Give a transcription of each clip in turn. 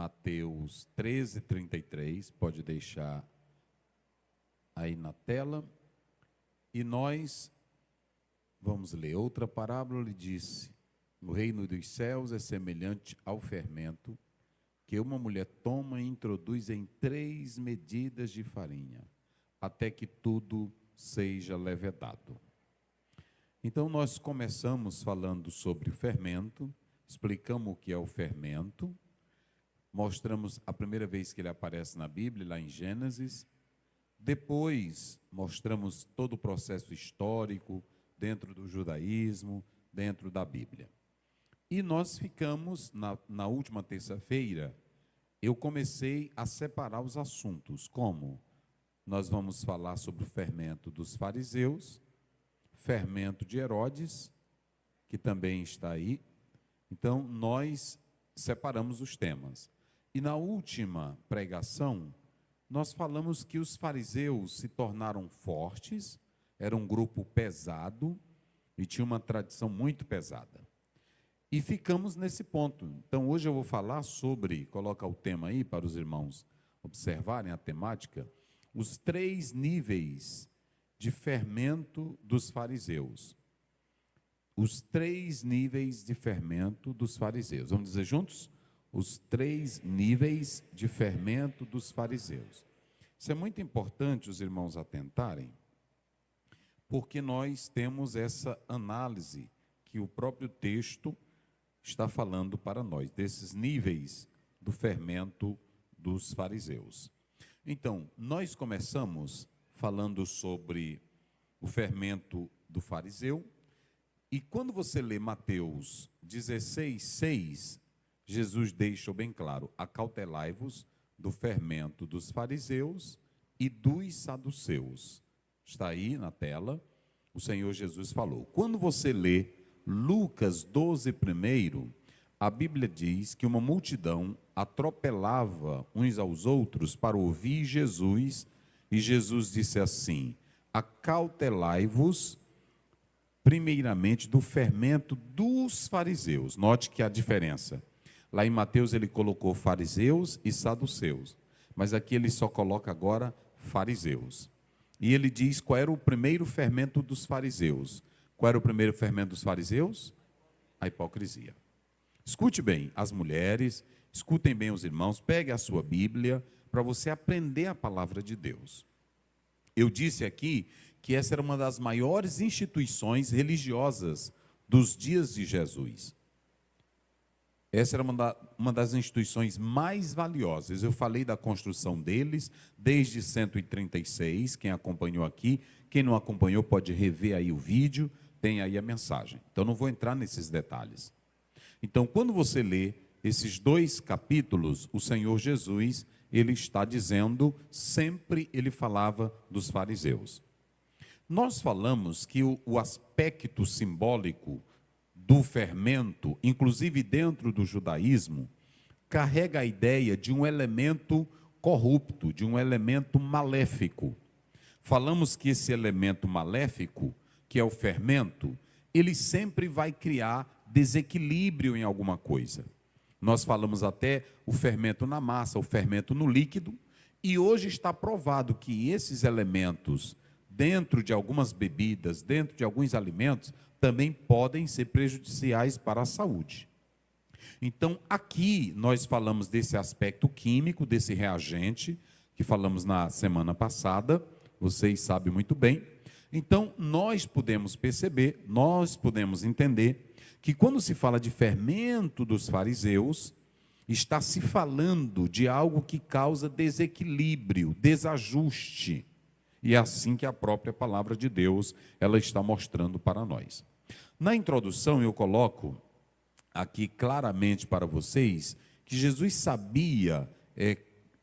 Mateus 13:33, pode deixar aí na tela. E nós vamos ler outra parábola. Ele disse: o reino dos céus é semelhante ao fermento que uma mulher toma e introduz em 3 medidas de farinha, até que tudo seja levedado. Então, nós começamos falando sobre o fermento, explicamos o que é o fermento, mostramos a primeira vez que ele aparece na Bíblia, lá em Gênesis. Depois, mostramos todo o processo histórico dentro do judaísmo, dentro da Bíblia. E nós ficamos, na última terça-feira, eu comecei a separar os assuntos, como nós vamos falar sobre o fermento dos fariseus, fermento de Herodes, que também está aí. Então, nós separamos os temas. E na última pregação, nós falamos que os fariseus se tornaram fortes, era um grupo pesado e tinha uma tradição muito pesada. E ficamos nesse ponto. Então, hoje eu vou falar sobre, coloca o tema aí para os irmãos observarem a temática, os 3 níveis de fermento dos fariseus. Os 3 níveis de fermento dos fariseus. Vamos dizer juntos? Os 3 níveis de fermento dos fariseus. Isso é muito importante os irmãos atentarem, porque nós temos essa análise que o próprio texto está falando para nós, desses níveis do fermento dos fariseus. Então, nós começamos falando sobre o fermento do fariseu, e quando você lê Mateus 16:6, Jesus deixou bem claro: acautelai-vos do fermento dos fariseus e dos saduceus. Está aí na tela, o Senhor Jesus falou. Quando você lê Lucas 12 primeiro, a Bíblia diz que uma multidão atropelava uns aos outros para ouvir Jesus, e Jesus disse assim: acautelai-vos primeiramente do fermento dos fariseus. Note que há diferença. Lá em Mateus ele colocou fariseus e saduceus, mas aqui ele só coloca agora fariseus. E ele diz qual era o primeiro fermento dos fariseus. Qual era o primeiro fermento dos fariseus? A hipocrisia. Escute bem as mulheres, escutem bem os irmãos, pegue a sua Bíblia para você aprender a palavra de Deus. Eu disse aqui que essa era uma das maiores instituições religiosas dos dias de Jesus. Essa era uma das instituições mais valiosas. Eu falei da construção deles desde 136, quem acompanhou aqui. Quem não acompanhou pode rever aí o vídeo, tem aí a mensagem. Então, não vou entrar nesses detalhes. Então, quando você lê esses 2 capítulos, o Senhor Jesus, ele está dizendo, sempre ele falava dos fariseus. Nós falamos que o aspecto simbólico do fermento, inclusive dentro do judaísmo, carrega a ideia de um elemento corrupto, de um elemento maléfico. Falamos que esse elemento maléfico, que é o fermento, ele sempre vai criar desequilíbrio em alguma coisa. Nós falamos até o fermento na massa, o fermento no líquido, e hoje está provado que esses elementos, dentro de algumas bebidas, dentro de alguns alimentos, também podem ser prejudiciais para a saúde. Então, aqui nós falamos desse aspecto químico, desse reagente, que falamos na semana passada, vocês sabem muito bem. Então, nós podemos perceber, nós podemos entender, que quando se fala de fermento dos fariseus, está se falando de algo que causa desequilíbrio, desajuste. E é assim que a própria palavra de Deus, ela está mostrando para nós. Na introdução eu coloco aqui claramente para vocês que Jesus sabia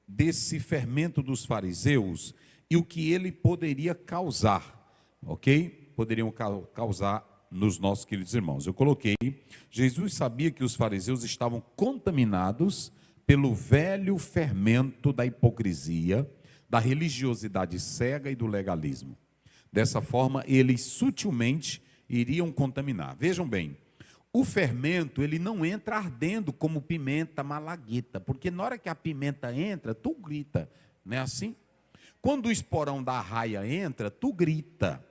desse fermento dos fariseus e o que ele poderia causar, ok? Poderiam causar nos nossos queridos irmãos. Eu coloquei, Jesus sabia que os fariseus estavam contaminados pelo velho fermento da hipocrisia, da religiosidade cega e do legalismo. Dessa forma, eles sutilmente iriam contaminar. Vejam bem, O fermento, ele não entra ardendo como pimenta malagueta, porque na hora que a pimenta entra, tu grita, não é assim? Quando o esporão da arraia entra, tu grita.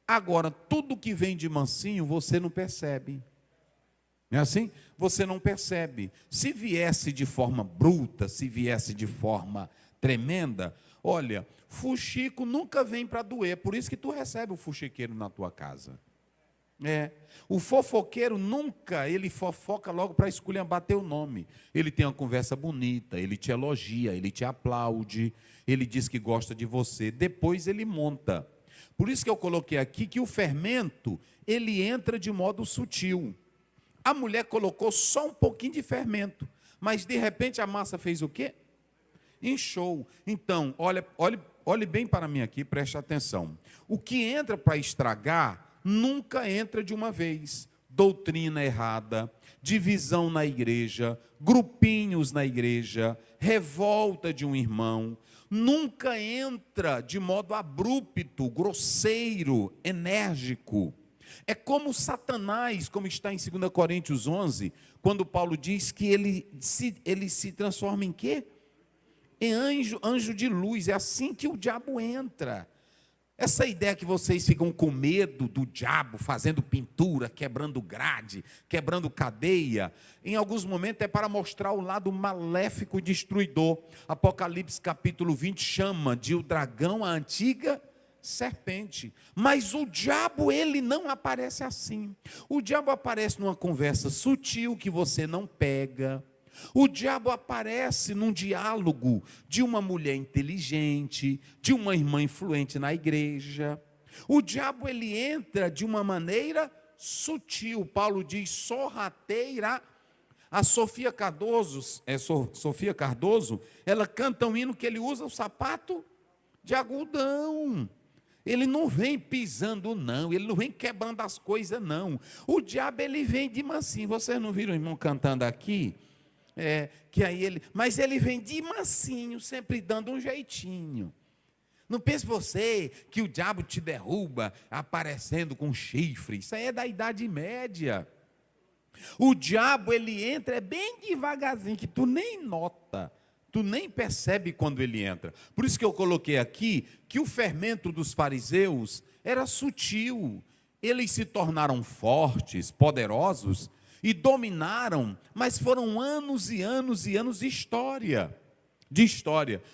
Agora, tudo que vem de mansinho, você não percebe. Não é assim? Você não percebe. Se viesse de forma bruta, se viesse de forma tremenda, olha, fuxico nunca vem para doer, por isso que tu recebe o fuxiqueiro na tua casa. O fofoqueiro nunca, ele fofoca logo para esculhambar teu nome. Ele tem uma conversa bonita, ele te elogia, ele te aplaude, ele diz que gosta de você, depois ele monta. Por isso que eu coloquei aqui que o fermento, ele entra de modo sutil. A mulher colocou só um pouquinho de fermento, mas de repente a massa fez o quê? Inchou. Então, olhe bem para mim aqui, preste atenção. O que entra para estragar nunca entra de uma vez. Doutrina errada, divisão na igreja, grupinhos na igreja, revolta de um irmão, nunca entra de modo abrupto, grosseiro, enérgico. É como Satanás, como está em 2 Coríntios 11, quando Paulo diz que ele se transforma em quê? Em anjo de luz. É assim que o diabo entra. Essa ideia que vocês ficam com medo do diabo fazendo pintura, quebrando grade, quebrando cadeia, em alguns momentos é para mostrar o lado maléfico e destruidor. Apocalipse capítulo 20 chama de o dragão a antiga serpente. Mas o diabo, ele não aparece assim. O diabo aparece numa conversa sutil que você não pega. O diabo aparece num diálogo de uma mulher inteligente, de uma irmã influente na igreja. O diabo, ele entra de uma maneira sutil. Paulo diz, sorrateira. A Sofia Cardoso, ela canta um hino que ele usa o sapato de algodão. Ele não vem pisando, não. Ele não vem quebrando as coisas, não. O diabo, ele vem de mansinho. Vocês não viram o irmão cantando aqui? Mas ele vem de mansinho, sempre dando um jeitinho. Não pense você que o diabo te derruba aparecendo com chifre. Isso aí é da Idade Média. O diabo, ele entra bem devagarzinho, que tu nem nota, tu nem percebe quando ele entra. Por isso que eu coloquei aqui que o fermento dos fariseus era sutil. Eles se tornaram fortes, poderosos, e dominaram, mas foram anos e anos e anos de história.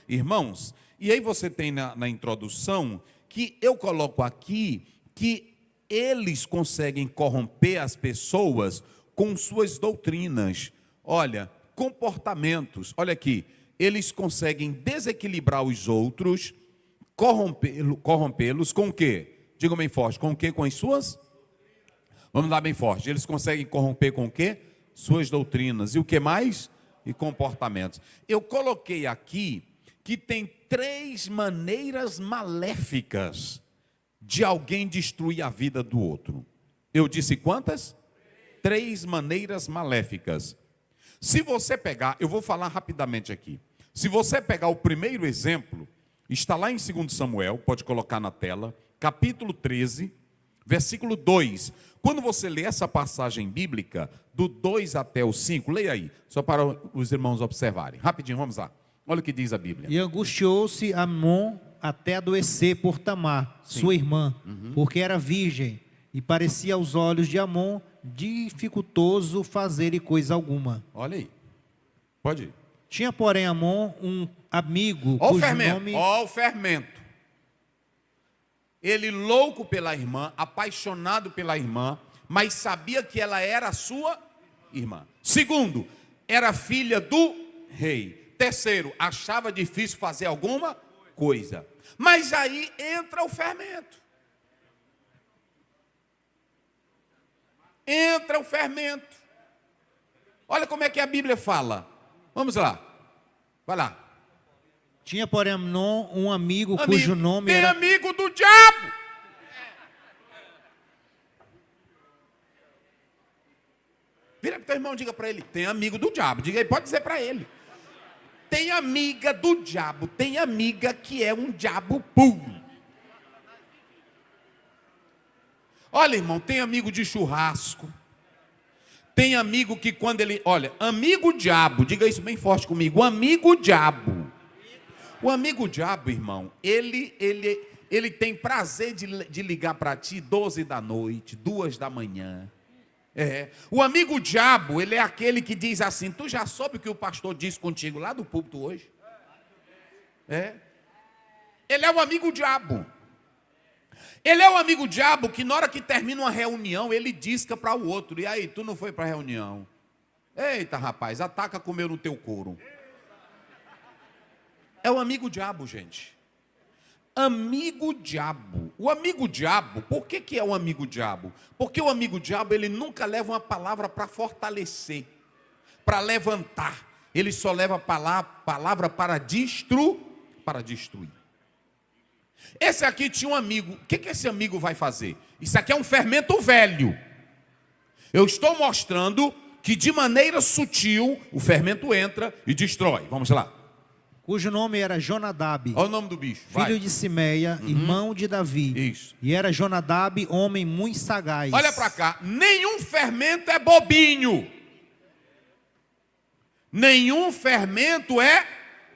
Irmãos, e aí você tem na introdução, que eu coloco aqui, que eles conseguem corromper as pessoas com suas doutrinas. Olha, comportamentos, olha aqui, eles conseguem desequilibrar os outros, corrompê-los com o quê? Diga bem forte, com o quê? Com as suas? Vamos lá bem forte. Eles conseguem corromper com o quê? Suas doutrinas. E o que mais? E comportamentos. Eu coloquei aqui que tem 3 maneiras maléficas de alguém destruir a vida do outro. Eu disse quantas? 3 maneiras maléficas. Se você pegar, eu vou falar rapidamente aqui. Se você pegar o primeiro exemplo, está lá em 2 Samuel, pode colocar na tela, capítulo 13, versículo 2. Quando você lê essa passagem bíblica, do 2 até o 5, leia aí, só para os irmãos observarem. Rapidinho, vamos lá. Olha o que diz a Bíblia. E angustiou-se Amon até adoecer por Tamar, sua irmã, porque era virgem, e parecia aos olhos de Amon dificultoso fazer coisa alguma. Olha aí, pode ir. Tinha, porém, Amon um amigo Ó cujo nome... Ó o fermento. Ele louco pela irmã, apaixonado pela irmã, mas sabia que ela era a sua irmã. Segundo, era filha do rei. Terceiro, achava difícil fazer alguma coisa. Mas aí entra o fermento. Entra o fermento. Olha como é que a Bíblia fala. Vamos lá. Vai lá. Tinha, porém, Amnon um amigo cujo nome era... Tem amigo do diabo. Vira para o teu irmão, diga para ele, tem amigo do diabo. Diga aí, pode dizer para ele. Tem amiga do diabo, tem amiga que é um diabo puro. Olha, irmão, tem amigo de churrasco, Tem amigo que quando ele... Olha, amigo diabo, diga isso bem forte comigo. O amigo diabo. O amigo diabo, irmão, ele tem prazer de ligar para ti 12 da noite, 2 da manhã. O amigo diabo, ele é aquele que diz assim: tu já soube o que o pastor disse contigo lá do púlpito hoje? Ele é o amigo diabo. Ele é o amigo diabo que na hora que termina uma reunião, ele disca para o outro: e aí, tu não foi para a reunião? Eita, rapaz, ataca comeu no teu couro. É o amigo diabo, gente. Amigo diabo. O amigo diabo, por que é o amigo diabo? Porque o amigo diabo, ele nunca leva uma palavra para fortalecer, para levantar. Ele só leva a palavra para destruir. Esse aqui tinha um amigo. O que esse amigo vai fazer? Isso aqui é um fermento velho. Eu estou mostrando que de maneira sutil o fermento entra e destrói. Vamos lá. Cujo nome era Jonadab. Olha o nome do bicho. Vai. Filho de Simeia, irmão de Davi. Isso. E era Jonadab homem muito sagaz. Olha para cá. Nenhum fermento é bobinho. Nenhum fermento é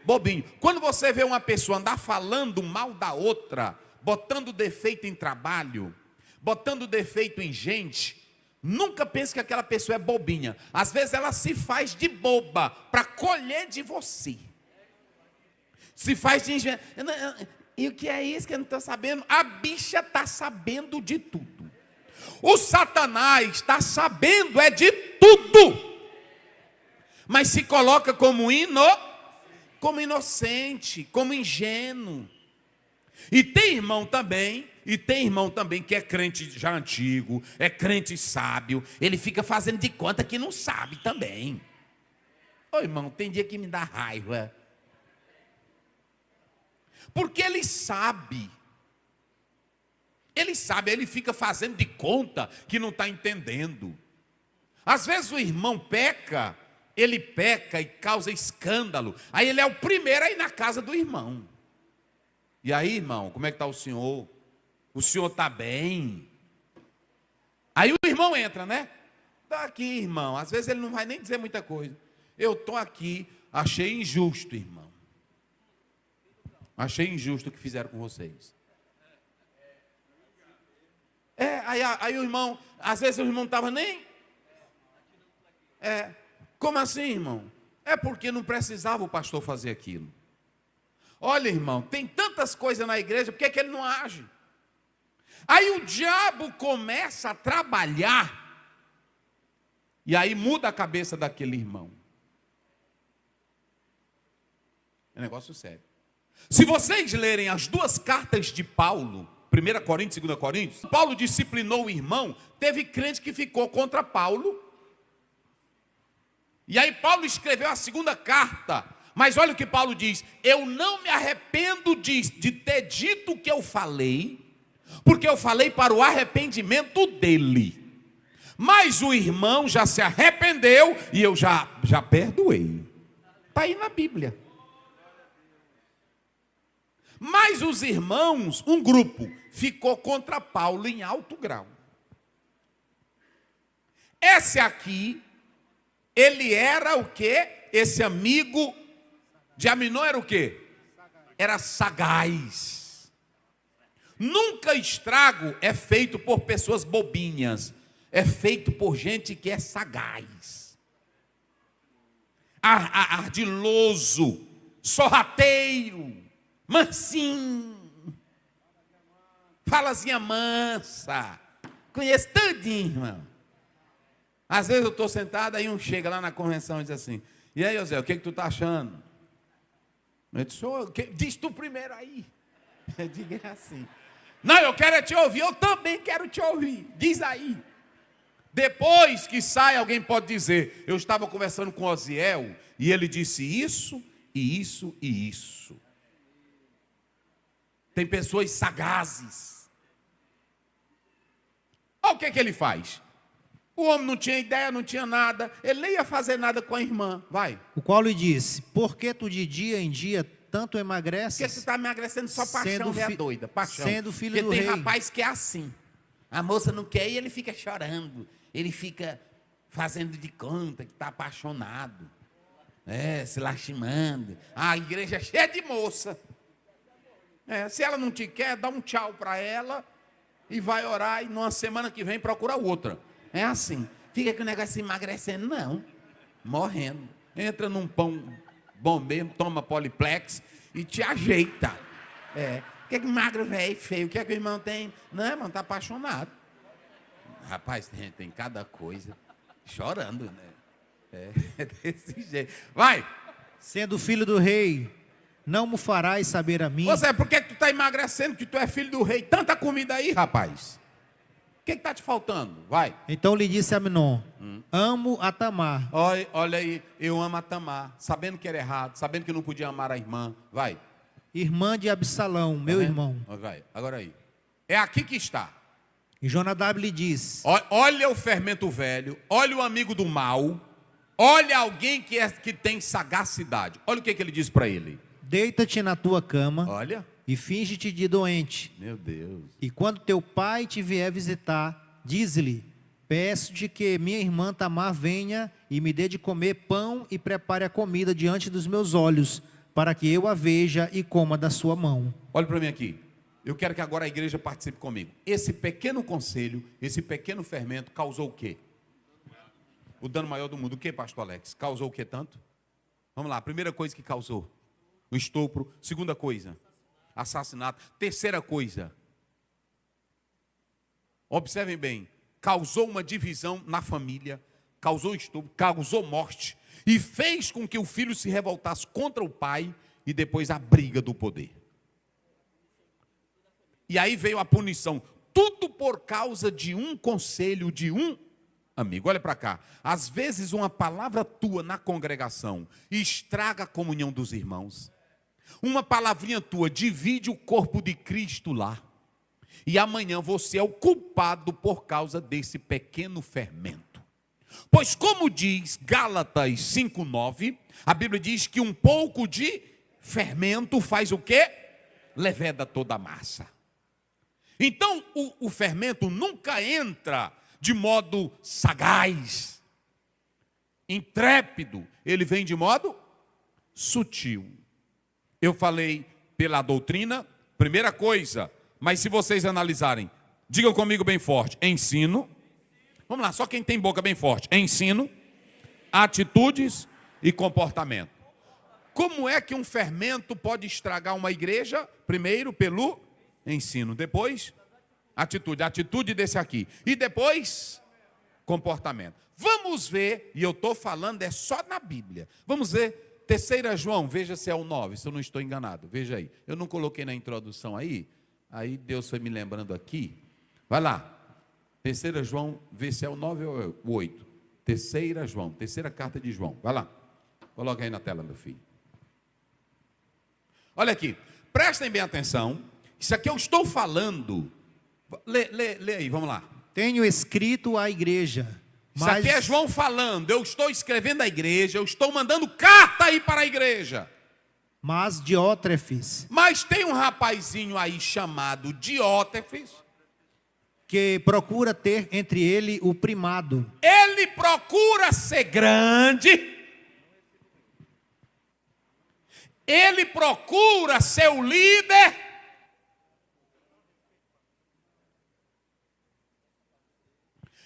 bobinho. Quando você vê uma pessoa andar falando mal da outra, botando defeito em trabalho, botando defeito em gente, nunca pense que aquela pessoa é bobinha. Às vezes ela se faz de boba para colher de você. Se faz de ingênuo. E o que é isso que eu não estou sabendo? A bicha está sabendo de tudo. O Satanás está sabendo de tudo. Mas se coloca como inocente, como ingênuo. E tem irmão também que é crente já antigo, é crente sábio, ele fica fazendo de conta que não sabe também. Ô irmão, tem dia que me dá raiva. Porque ele sabe, ele fica fazendo de conta que não está entendendo. Às vezes o irmão peca, ele peca e causa escândalo. Aí ele é o primeiro a ir na casa do irmão. E aí, irmão, como é que está o senhor? O senhor está bem? Aí o irmão entra, né? Está aqui, irmão. Às vezes ele não vai nem dizer muita coisa. Eu estou aqui, achei injusto, irmão. Achei injusto o que fizeram com vocês. Aí o irmão, às vezes o irmão estava nem... Como assim, irmão? É porque não precisava o pastor fazer aquilo. Olha, irmão, tem tantas coisas na igreja, por que ele não age? Aí o diabo começa a trabalhar, e aí muda a cabeça daquele irmão. É um negócio sério. Se vocês lerem as duas cartas de Paulo, 1 Coríntios e 2 Coríntios, Paulo disciplinou o irmão, teve crente que ficou contra Paulo. E aí Paulo escreveu a segunda carta. Mas olha o que Paulo diz: eu não me arrependo de ter dito o que eu falei, porque eu falei para o arrependimento dele. Mas o irmão já se arrependeu e eu já perdoei. Está aí na Bíblia. Mas os irmãos, um grupo, ficou contra Paulo em alto grau. Esse aqui, ele era o quê? Esse amigo de Aminon era o quê? Era sagaz. Nunca estrago é feito por pessoas bobinhas. É feito por gente que é sagaz. Ardiloso, sorrateiro, mansinho, falazinha mansa, conheço tudinho, irmão. Às vezes eu estou sentado, aí um chega lá na convenção e diz assim: e aí, José, o que tu está achando? Eu disse: diz tu primeiro aí. Eu digo assim: não, eu quero te ouvir, eu também quero te ouvir, diz aí. Depois que sai, alguém pode dizer: eu estava conversando com Osiel e ele disse isso, e isso, e isso. Tem pessoas sagazes. Olha o que ele faz. O homem não tinha ideia, não tinha nada, ele nem ia fazer nada com a irmã. Vai. O qual lhe disse: por que tu de dia em dia tanto emagreces? Porque você está emagrecendo só paixão, é doida, paixão. Sendo filho porque do rei. Tem rapaz que é assim. A moça não quer e ele fica chorando. Ele fica fazendo de conta que está apaixonado, se lastimando. A igreja é cheia de moça. Se ela não te quer, dá um tchau para ela e vai orar, e numa semana que vem procura outra. É assim. Fica com o negócio emagrecendo, não. Morrendo. Entra num pão bom mesmo, toma Poliplex e te ajeita. O que é que magro, velho, feio? O que é que o irmão tem? Não, irmão, está apaixonado. Rapaz, tem cada coisa. Chorando, né? É desse jeito. Vai! Sendo filho do rei, não me farás saber a mim. Por que tu está emagrecendo, que tu é filho do rei? Tanta comida aí, rapaz. O que está te faltando? Vai. Então lhe disse Amnon, amo a Tamar. Olha aí, eu amo a Tamar, sabendo que era errado, sabendo que não podia amar a irmã. Vai. Irmã de Absalão, meu irmão. Vai, agora aí. É aqui que está. E Jonadab lhe disse: olha o fermento velho, olha o amigo do mal, olha alguém que tem sagacidade. Olha o que ele diz para ele. Deita-te na tua cama. Olha. E finge-te de doente. Meu Deus. E quando teu pai te vier visitar, diz-lhe: peço-te que minha irmã Tamar venha e me dê de comer pão e prepare a comida diante dos meus olhos, para que eu a veja e coma da sua mão. Olha para mim aqui. Eu quero que agora a igreja participe comigo. Esse pequeno conselho, esse pequeno fermento causou o quê? O dano maior do mundo. O que, pastor Alex? Causou o que tanto? Vamos lá. Primeira coisa que causou: o estupro. Segunda coisa: assassinato. Terceira coisa, observem bem, causou uma divisão na família, causou estupro, causou morte, e fez com que o filho se revoltasse contra o pai, e depois a briga do poder. E aí veio a punição, tudo por causa de um conselho de um amigo. Olha para cá, às vezes uma palavra tua na congregação estraga a comunhão dos irmãos. Uma palavrinha tua divide o corpo de Cristo lá. E amanhã você é o culpado por causa desse pequeno fermento. Pois como diz Gálatas 5:9, a Bíblia diz que um pouco de fermento faz o quê? Leveda toda a massa. Então o fermento nunca entra de modo sagaz, intrépido. Ele vem de modo sutil. Eu falei pela doutrina, primeira coisa, mas se vocês analisarem, digam comigo bem forte: ensino. Vamos lá, só quem tem boca bem forte: ensino, atitudes e comportamento. Como é que um fermento pode estragar uma igreja? Primeiro, pelo ensino. Depois, atitude. Atitude desse aqui. E depois, comportamento. Vamos ver, e eu estou falando só na Bíblia. Vamos ver. 3 João, veja se é o 9, se eu não estou enganado. Veja aí. Eu não coloquei na introdução aí Deus foi me lembrando aqui. Vai lá. 3 João, vê se é o 9 ou o 8. 3 João, terceira carta de João. Vai lá. Coloca aí na tela, meu filho. Olha aqui. Prestem bem atenção. Isso aqui eu estou falando. Lê aí, vamos lá. Tenho escrito à igreja. Isso aqui é João falando. Eu estou escrevendo à igreja. Eu estou mandando carta aí para a igreja. Mas Diótrefes. Mas tem um rapazinho aí chamado Diótrefes, que procura ter entre ele o primado. Ele procura ser grande. Ele procura ser o líder.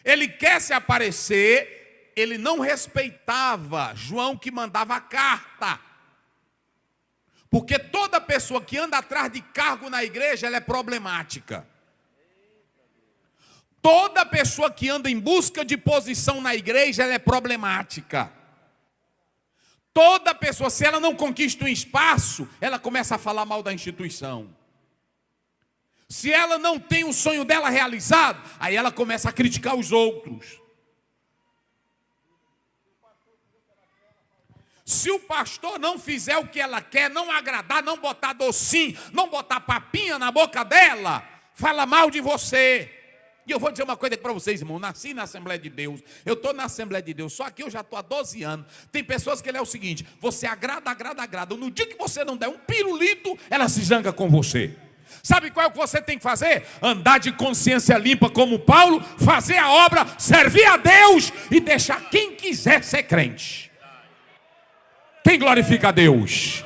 Ele quer se aparecer. Ele não respeitava João que mandava a carta. Porque toda pessoa que anda atrás de cargo na igreja, ela é problemática. Toda pessoa que anda em busca de posição na igreja, ela é problemática. Toda pessoa, se ela não conquista um espaço, ela começa a falar mal da instituição. Se ela não tem o sonho dela realizado, aí ela começa a criticar os outros. Se o pastor não fizer o que ela quer, não agradar, não botar docinho, não botar papinha na boca dela, fala mal de você. E eu vou dizer uma coisa para vocês, irmão. Nasci na Assembleia de Deus. Eu estou na Assembleia de Deus. Só que eu já estou há 12 anos. Tem pessoas que ele é o seguinte: você agrada, agrada, agrada. No dia que você não der um pirulito, ela se zanga com você. Sabe qual é o que você tem que fazer? Andar de consciência limpa como Paulo, fazer a obra, servir a Deus e deixar quem quiser ser crente. Quem glorifica a Deus?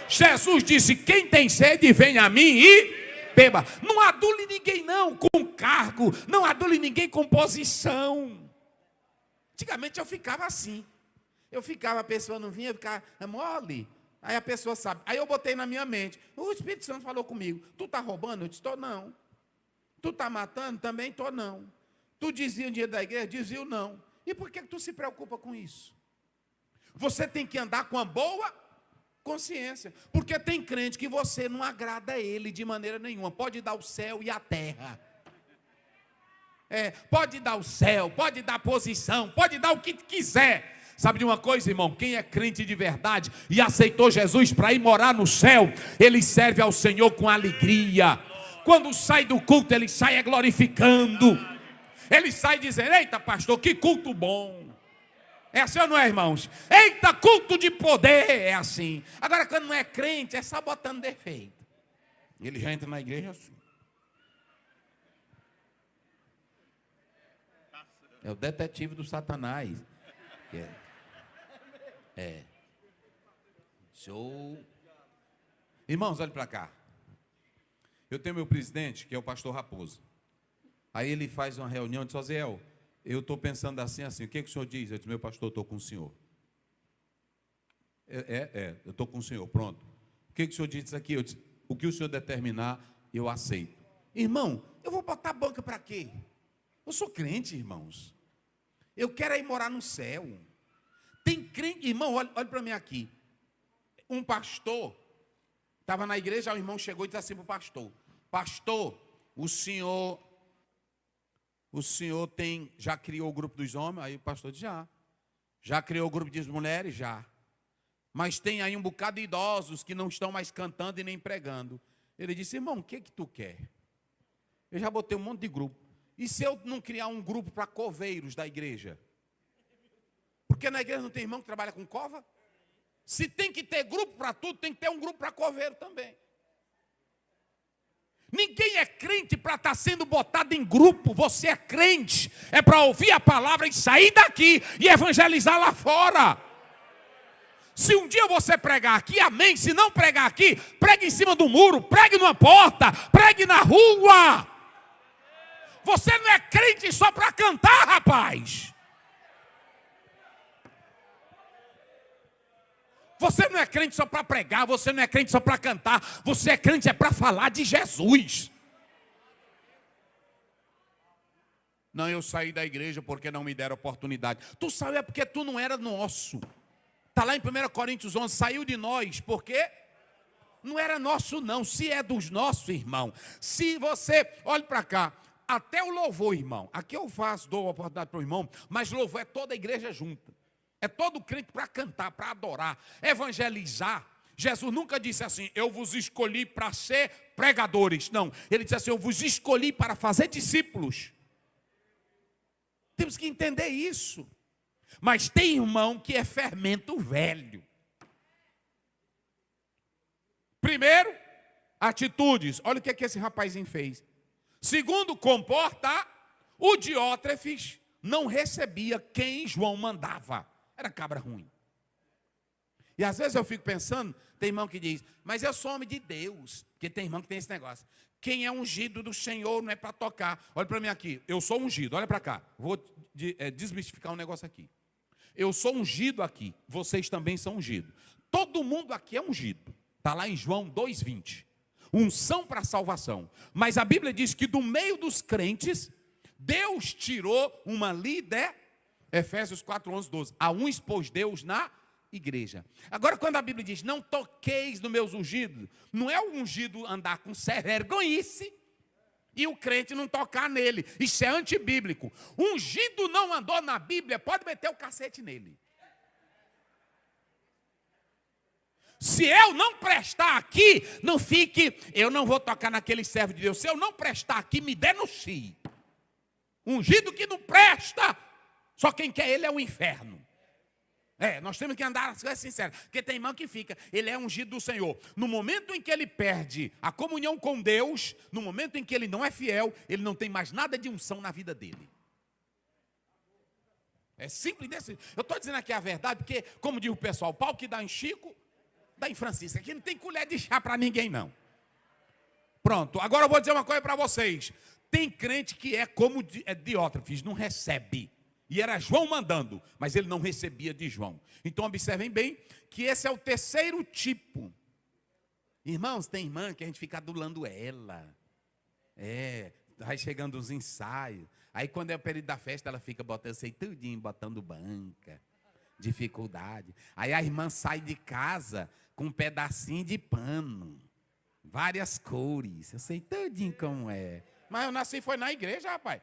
Jesus disse, quem tem sede, vem a mim e beba. Não adule ninguém não com cargo, não adule ninguém com posição. Antigamente eu ficava assim. A pessoa não vinha, ficava mole. Aí a pessoa sabe. Aí eu botei na minha mente. O Espírito Santo falou comigo. Tu está roubando? Eu disse, estou não. Tu está matando? Também estou não. Tu dizia o dia da igreja? Dizia não. E por que tu se preocupa com isso? Você tem que andar com a boa consciência. Porque tem crente que você não agrada a ele de maneira nenhuma. Pode dar o céu e a terra. Pode dar o céu, pode dar posição, pode dar o que quiser. Sabe de uma coisa, irmão? Quem é crente de verdade e aceitou Jesus para ir morar no céu, ele serve ao Senhor com alegria. Quando sai do culto, ele sai glorificando. Ele sai dizendo, eita pastor, que culto bom. É assim ou não é, irmãos? Eita, culto de poder, é assim. Agora, quando não é crente, é só botando defeito. Ele já entra na igreja assim. É o detetive do Satanás. Show. Irmãos, olhem para cá. Eu tenho meu presidente, que é o pastor Raposo. Aí ele faz uma reunião e diz, Oziel, eu estou pensando assim, o que o senhor diz? Eu disse, meu pastor, estou com o senhor. Eu estou com o senhor, pronto. O que o senhor diz aqui? Eu disse, o que o senhor determinar, eu aceito. Irmão, eu vou botar banca para quê? Eu sou crente, irmãos. Eu quero ir morar no céu. Tem crente, irmão, olha para mim aqui. Um pastor estava na igreja, o irmão chegou e disse assim para o pastor: pastor, o senhor já criou o grupo dos homens? Aí o pastor disse, já criou o grupo das mulheres? Já. Mas tem aí um bocado de idosos que não estão mais cantando e nem pregando. Ele disse, irmão, o que tu quer? Eu já botei um monte de grupo. E se eu não criar um grupo para coveiros da igreja? Porque na igreja não tem irmão que trabalha com cova? Se tem que ter grupo para tudo, tem que ter um grupo para coveiro também. Ninguém é crente para estar sendo botado em grupo. Você é crente, é para ouvir a palavra e sair daqui e evangelizar lá fora. Se um dia você pregar aqui, amém. Se não pregar aqui, pregue em cima do muro, pregue numa porta, pregue na rua. Você não é crente só para cantar, rapaz. Você não é crente só para pregar, você não é crente só para cantar, você é crente para falar de Jesus. Não, eu saí da igreja porque não me deram oportunidade. Tu saiu porque tu não era nosso. Está lá em 1 Coríntios 11, saiu de nós, porque não era nosso não. Se é dos nossos, irmão, se você, olhe para cá, até o louvor, irmão, aqui eu dou a oportunidade para o irmão, mas louvor é toda a igreja junta. É todo crente para cantar, para adorar, evangelizar. Jesus nunca disse assim, eu vos escolhi para ser pregadores. Não, ele disse assim, eu vos escolhi para fazer discípulos. Temos que entender isso. Mas tem irmão que é fermento velho. Primeiro, atitudes. Olha o que esse rapazinho fez. Segundo, comporta. O Diótrefes não recebia quem João mandava. Era cabra ruim. E às vezes eu fico pensando, tem irmão que diz, mas eu sou homem de Deus. Porque tem irmão que tem esse negócio. Quem é ungido do Senhor não é para tocar. Olha para mim aqui, eu sou ungido, olha para cá. Vou desmistificar um negócio aqui. Eu sou ungido aqui, vocês também são ungidos. Todo mundo aqui é ungido. Está lá em João 2,20. Unção para salvação. Mas a Bíblia diz que do meio dos crentes, Deus tirou uma líder. Efésios 4, 11, 12. A um expôs Deus na igreja. Agora, quando a Bíblia diz, não toqueis no meus ungidos, não é o ungido andar com vergonhice e o crente não tocar nele. Isso é antibíblico. Ungido não andou na Bíblia, pode meter o cacete nele. Se eu não prestar aqui, não fique, eu não vou tocar naquele servo de Deus. Se eu não prestar aqui, me denuncie. Ungido que não presta, só quem quer ele é o inferno. Nós temos que andar as coisas sinceras, porque tem irmão que fica, ele é ungido do Senhor. No momento em que ele perde a comunhão com Deus, no momento em que ele não é fiel, ele não tem mais nada de unção na vida dele. É simples desse. Eu estou dizendo aqui a verdade, porque, como diz o pessoal, o pau que dá em Chico, dá em Francisco. Aqui não tem colher de chá para ninguém, não. Pronto, agora eu vou dizer uma coisa para vocês. Tem crente que é como Diótrefes, não recebe. E era João mandando, mas ele não recebia de João. Então observem bem que esse é o terceiro tipo. Irmãos, tem irmã que a gente fica adulando ela. Vai chegando os ensaios. Aí quando é o período da festa, ela fica botando assim, tudinho, botando banca. Dificuldade. Aí a irmã sai de casa com um pedacinho de pano. Várias cores. Eu sei tudinho como é. Mas eu nasci foi na igreja, rapaz.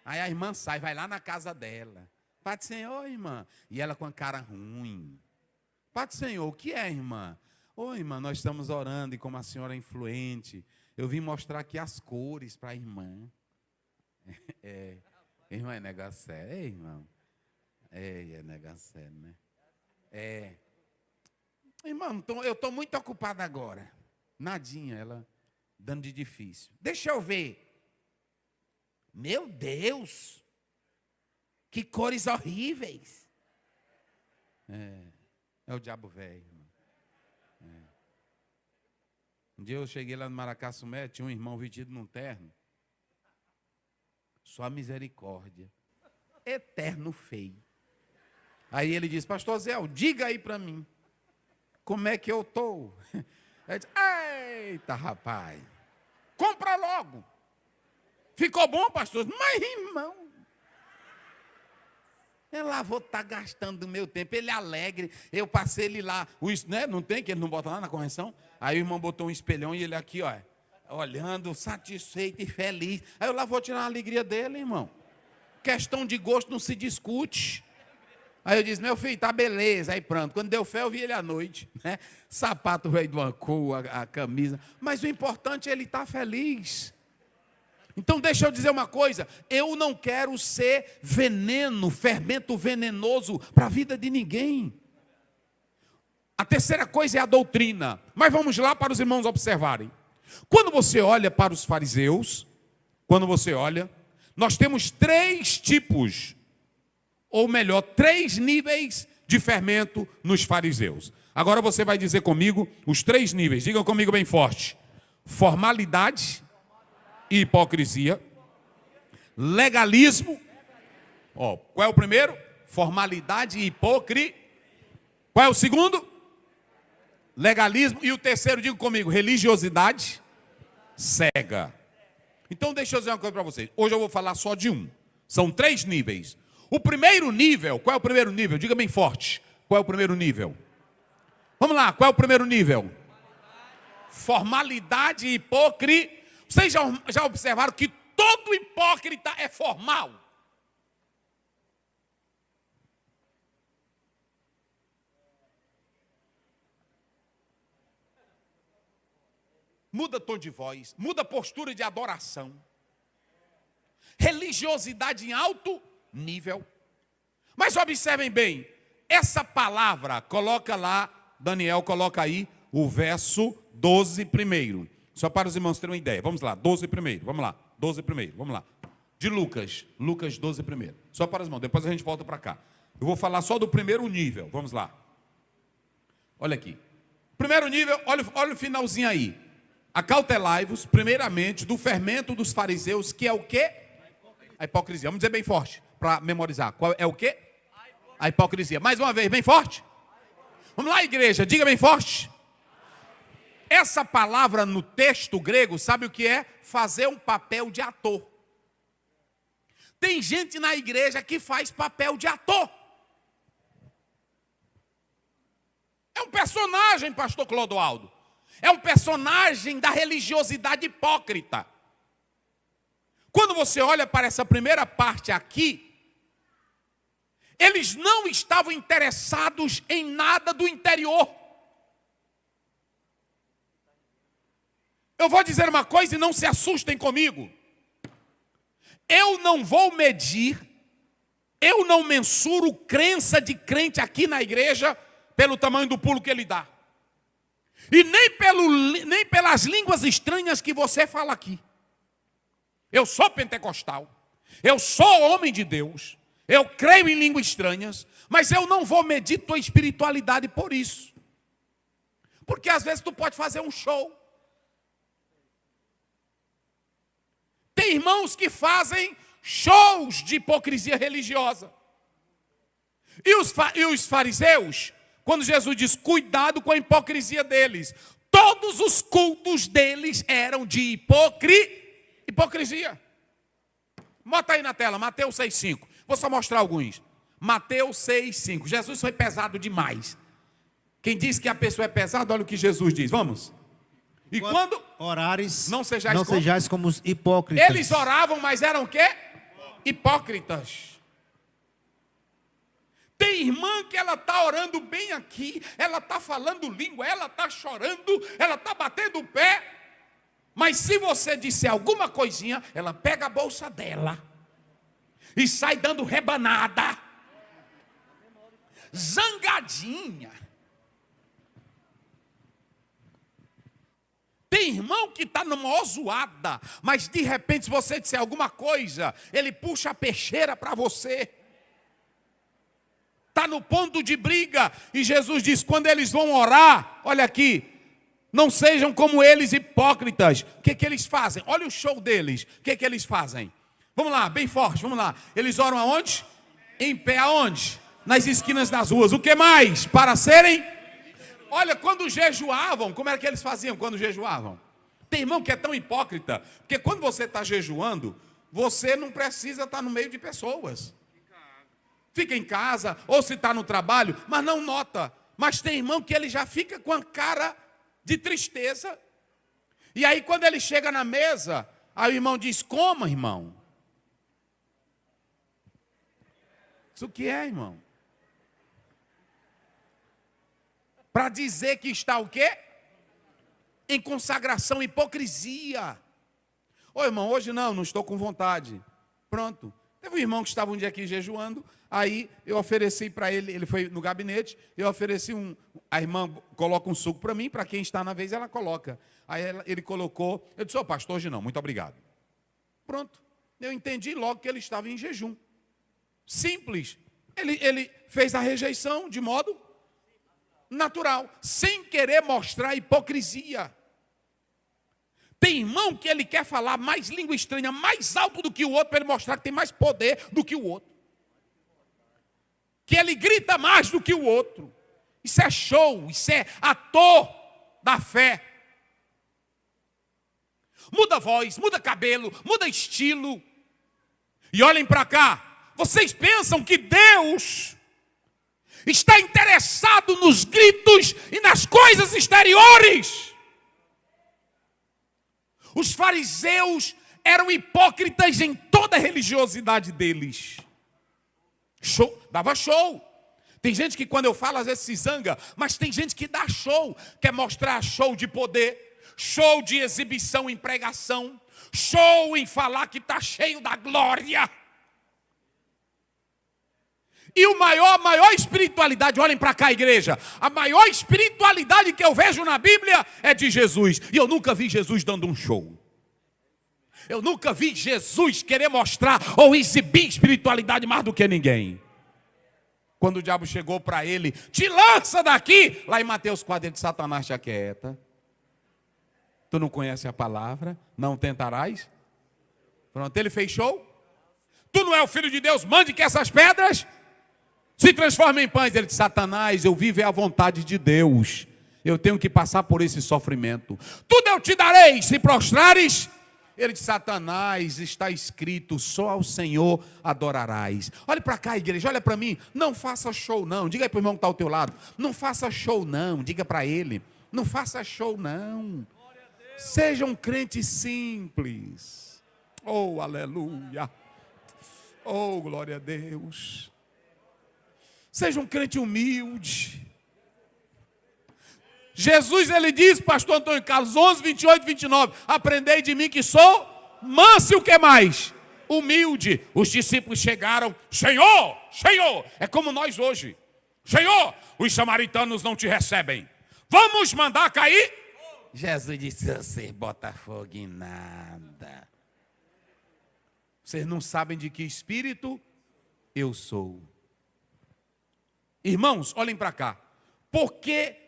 Aí a irmã sai, vai lá na casa dela. Pai do Senhor, irmã. E ela com a cara ruim. Pai do Senhor, o que é, irmã? Ô, irmã, nós estamos orando e como a senhora é influente, eu vim mostrar aqui as cores para a irmã. Irmã, é negócio sério. Irmão. É negócio sério, né? Irmão, eu estou muito ocupada agora. Nadinha, ela dando de difícil. Deixa eu ver. Meu Deus, que cores horríveis. É o diabo velho. Um dia eu cheguei lá no Maracassumé, tinha um irmão vestido num terno. Só misericórdia. Eterno feio. Aí ele disse, pastor Zé, diga aí para mim, como é que eu estou? Eu disse, eita rapaz, compra logo. Ficou bom, pastor? Mas, irmão, eu lá vou estar gastando o meu tempo. Ele é alegre, eu passei ele lá, né? Não tem, que ele não bota lá na correção? Aí o irmão botou um espelhão e ele aqui, ó, olhando, satisfeito e feliz. Aí eu lá vou tirar a alegria dele, irmão. Questão de gosto não se discute. Aí eu disse, meu filho, tá beleza. Aí pronto, quando deu fé eu vi ele à noite, né? Sapato velho de uma cor, a camisa. Mas o importante é ele estar feliz. Então deixa eu dizer uma coisa, eu não quero ser veneno, fermento venenoso para a vida de ninguém. A terceira coisa é a doutrina. Mas vamos lá para os irmãos observarem. Quando você olha para os fariseus, nós temos 3 tipos, ou melhor, 3 níveis de fermento nos fariseus. Agora você vai dizer comigo os 3 níveis, digam comigo bem forte. Formalidade e hipocrisia, legalismo. Qual é o primeiro? Formalidade e hipocrisia. Qual é o segundo? Legalismo. E o terceiro, diga comigo, religiosidade cega. Então deixa eu dizer uma coisa para vocês. Hoje eu vou falar só de um. São 3 níveis. O primeiro nível, qual é o primeiro nível? Diga bem forte. Qual é o primeiro nível? Vamos lá, qual é o primeiro nível? Formalidade e hipocrisia. Vocês já observaram que todo hipócrita é formal? Muda tom de voz, muda postura de adoração. Religiosidade em alto nível. Mas observem bem, essa palavra, coloca lá, Daniel, coloca aí o verso 12 primeiro. Só para os irmãos terem uma ideia. Vamos lá, 12 primeiro, vamos lá. 12 primeiro, vamos lá. De Lucas 12 primeiro. Só para os irmãos, depois a gente volta para cá. Eu vou falar só do primeiro nível, vamos lá. Olha aqui. Primeiro nível, olha o finalzinho aí. Acautelai-vos, primeiramente, do fermento dos fariseus, que é o quê? A hipocrisia. Vamos dizer bem forte, para memorizar. Qual é o quê? A hipocrisia. Mais uma vez, bem forte. Vamos lá, igreja, diga bem forte. Essa palavra no texto grego, sabe o que é? Fazer um papel de ator. Tem gente na igreja que faz papel de ator. É um personagem, pastor Clodoaldo. É um personagem da religiosidade hipócrita. Quando você olha para essa primeira parte aqui, eles não estavam interessados em nada do interior. Eu vou dizer uma coisa e não se assustem comigo. Eu não vou medir Eu não mensuro crença de crente aqui na igreja pelo tamanho do pulo que ele dá. E nem pelas línguas estranhas que você fala aqui. Eu sou pentecostal. Eu sou homem de Deus. Eu creio em línguas estranhas. Mas eu não vou medir tua espiritualidade por isso. Porque às vezes tu pode fazer um show. Tem irmãos que fazem shows de hipocrisia religiosa. E os fariseus, quando Jesus diz, cuidado com a hipocrisia deles, todos os cultos deles eram de hipocrisia. Bota aí na tela, Mateus 6,5. Vou só mostrar alguns. Mateus 6,5. Jesus foi pesado demais. Quem diz que a pessoa é pesada, olha o que Jesus diz. Vamos. E quando orares, não sejais como os hipócritas. Eles oravam, mas eram o quê? Hipócritas. Tem irmã que ela está orando bem aqui, ela está falando língua, ela está chorando, ela está batendo o pé. Mas se você disser alguma coisinha, ela pega a bolsa dela e sai dando rebanada. Zangadinha. Tem irmão que está numa zoada, mas de repente se você disser alguma coisa, ele puxa a peixeira para você. Está no ponto de briga. E Jesus diz, quando eles vão orar, olha aqui, não sejam como eles hipócritas. O que eles fazem? Olha o show deles. O que eles fazem? Vamos lá, bem forte, vamos lá. Eles oram aonde? Em pé, aonde? Nas esquinas das ruas. O que mais? Para serem... Olha, quando jejuavam, como era que eles faziam quando jejuavam? Tem irmão que é tão hipócrita, porque quando você está jejuando, você não precisa estar no meio de pessoas. Fica em casa, ou se está no trabalho, mas não nota. Mas tem irmão que ele já fica com a cara de tristeza. E aí quando ele chega na mesa, aí o irmão diz, coma, irmão. Isso o que é, irmão? Para dizer que está o quê? Em consagração, hipocrisia. Ô irmão, hoje não estou com vontade. Pronto. Teve um irmão que estava um dia aqui jejuando, aí eu ofereci para ele, ele foi no gabinete, eu ofereci a irmã coloca um suco para mim, para quem está na vez ela coloca. Aí ele colocou, eu disse, pastor, hoje não, muito obrigado. Pronto. Eu entendi logo que ele estava em jejum. Simples. Ele fez a rejeição de modo natural, sem querer mostrar hipocrisia. Tem irmão que ele quer falar mais língua estranha, mais alto do que o outro, para ele mostrar que tem mais poder do que o outro. Que ele grita mais do que o outro. Isso é show, isso é ator da fé. Muda a voz, muda cabelo, muda estilo. E olhem para cá, vocês pensam que Deus está interessado nos gritos e nas coisas exteriores? Os fariseus eram hipócritas em toda a religiosidade deles. Show, dava show. Tem gente que quando eu falo às vezes se zanga, mas tem gente que dá show, quer mostrar show de poder, show de exibição em pregação, show em falar que está cheio da glória. E a maior espiritualidade, olhem para cá, igreja, a maior espiritualidade que eu vejo na Bíblia é de Jesus. E eu nunca vi Jesus dando um show. Eu nunca vi Jesus querer mostrar ou exibir espiritualidade mais do que ninguém. Quando o diabo chegou para ele, te lança daqui. Lá em Mateus 4, ele disse, Satanás, te aquieta. Tu não conhece a palavra, não tentarás. Pronto, ele fez show. Tu não é o filho de Deus, mande que essas pedras se transformem em pães. Ele disse, Satanás, eu vivo é a vontade de Deus. Eu tenho que passar por esse sofrimento. Tudo eu te darei, se prostrares. Ele disse, Satanás, está escrito, só ao Senhor adorarás. Olha para cá, igreja, olha para mim. Não faça show não. Diga aí para o irmão que está ao teu lado. Não faça show não. Diga para ele. Não faça show não. Seja um crente simples. Oh, aleluia. Oh, glória a Deus. Seja um crente humilde. Jesus, ele diz, pastor Antônio Carlos, 11, 28, 29, aprendei de mim que sou manso e o que mais? humilde. Os discípulos chegaram: Senhor, Senhor, é como nós hoje. Senhor, os samaritanos não te recebem. Vamos mandar cair? Jesus disse: vocês botam fogo em nada. Vocês não sabem de que espírito eu sou. Irmãos, olhem para cá.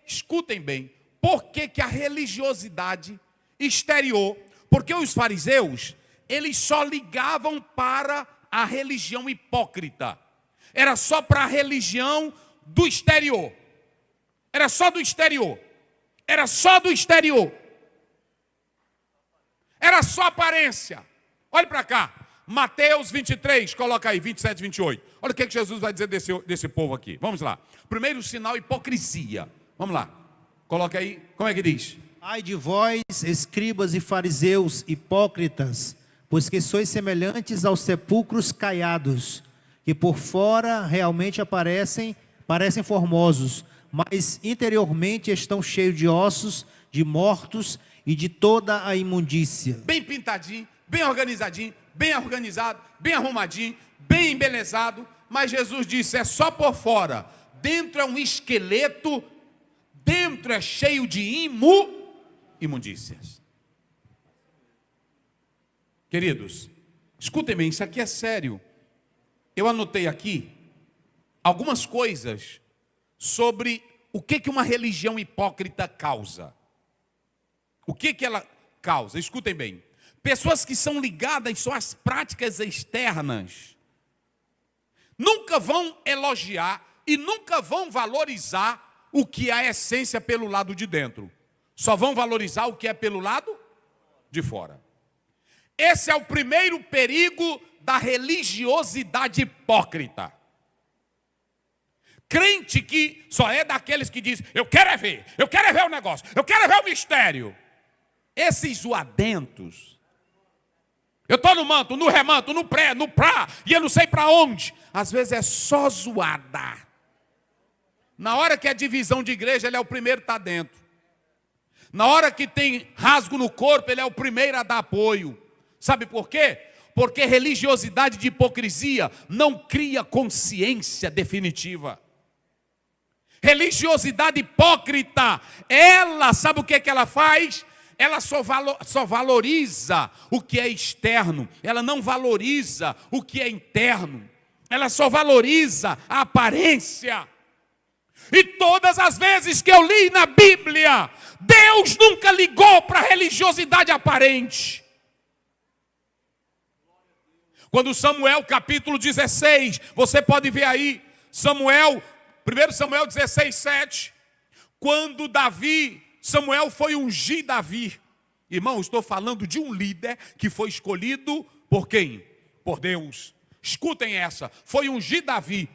Escutem bem, por que a religiosidade exterior, porque os fariseus, eles só ligavam para a religião hipócrita. Era só para a religião do exterior. Era só do exterior. Era só do exterior. Era só aparência. Olhe para cá. Mateus 23, coloca aí, 27, 28. Olha o que Jesus vai dizer desse povo aqui. Vamos lá. Primeiro sinal, hipocrisia. Vamos lá. Coloca aí, como é que diz? Ai de vós, escribas e fariseus, hipócritas, pois que sois semelhantes aos sepulcros caiados, que por fora realmente parecem formosos, mas interiormente estão cheios de ossos, de mortos e de toda a imundícia. Bem pintadinho, bem organizadinho, bem organizado, bem arrumadinho, bem embelezado, mas Jesus disse: é só por fora, dentro é um esqueleto, dentro é cheio de imundícias. Queridos, escutem bem, isso aqui é sério. Eu anotei aqui algumas coisas sobre o que uma religião hipócrita causa. O que ela causa? Escutem bem. Pessoas que são ligadas só às práticas externas nunca vão elogiar e nunca vão valorizar o que é a essência pelo lado de dentro. Só vão valorizar o que é pelo lado de fora. Esse é o primeiro perigo da religiosidade hipócrita. Crente que só é daqueles que diz: eu quero é ver o negócio, eu quero é ver o mistério. Esses zoadentos, eu estou no manto, no remanto, no pré, no prá, e eu não sei para onde. Às vezes é só zoada. Na hora que é divisão de igreja, ele é o primeiro a estar dentro. Na hora que tem rasgo no corpo, ele é o primeiro a dar apoio. Sabe por quê? Porque religiosidade de hipocrisia não cria consciência definitiva. Religiosidade hipócrita, ela, sabe o que ela faz? Ela só valoriza o que é externo, ela não valoriza o que é interno, ela só valoriza a aparência. E todas as vezes que eu li na Bíblia, Deus nunca ligou para a religiosidade aparente. Quando Samuel, capítulo 16, você pode ver aí, 1 Samuel 16, 7, quando Samuel foi ungir Davi. Irmão, estou falando de um líder que foi escolhido por quem? Por Deus. Escutem essa, foi ungir Davi.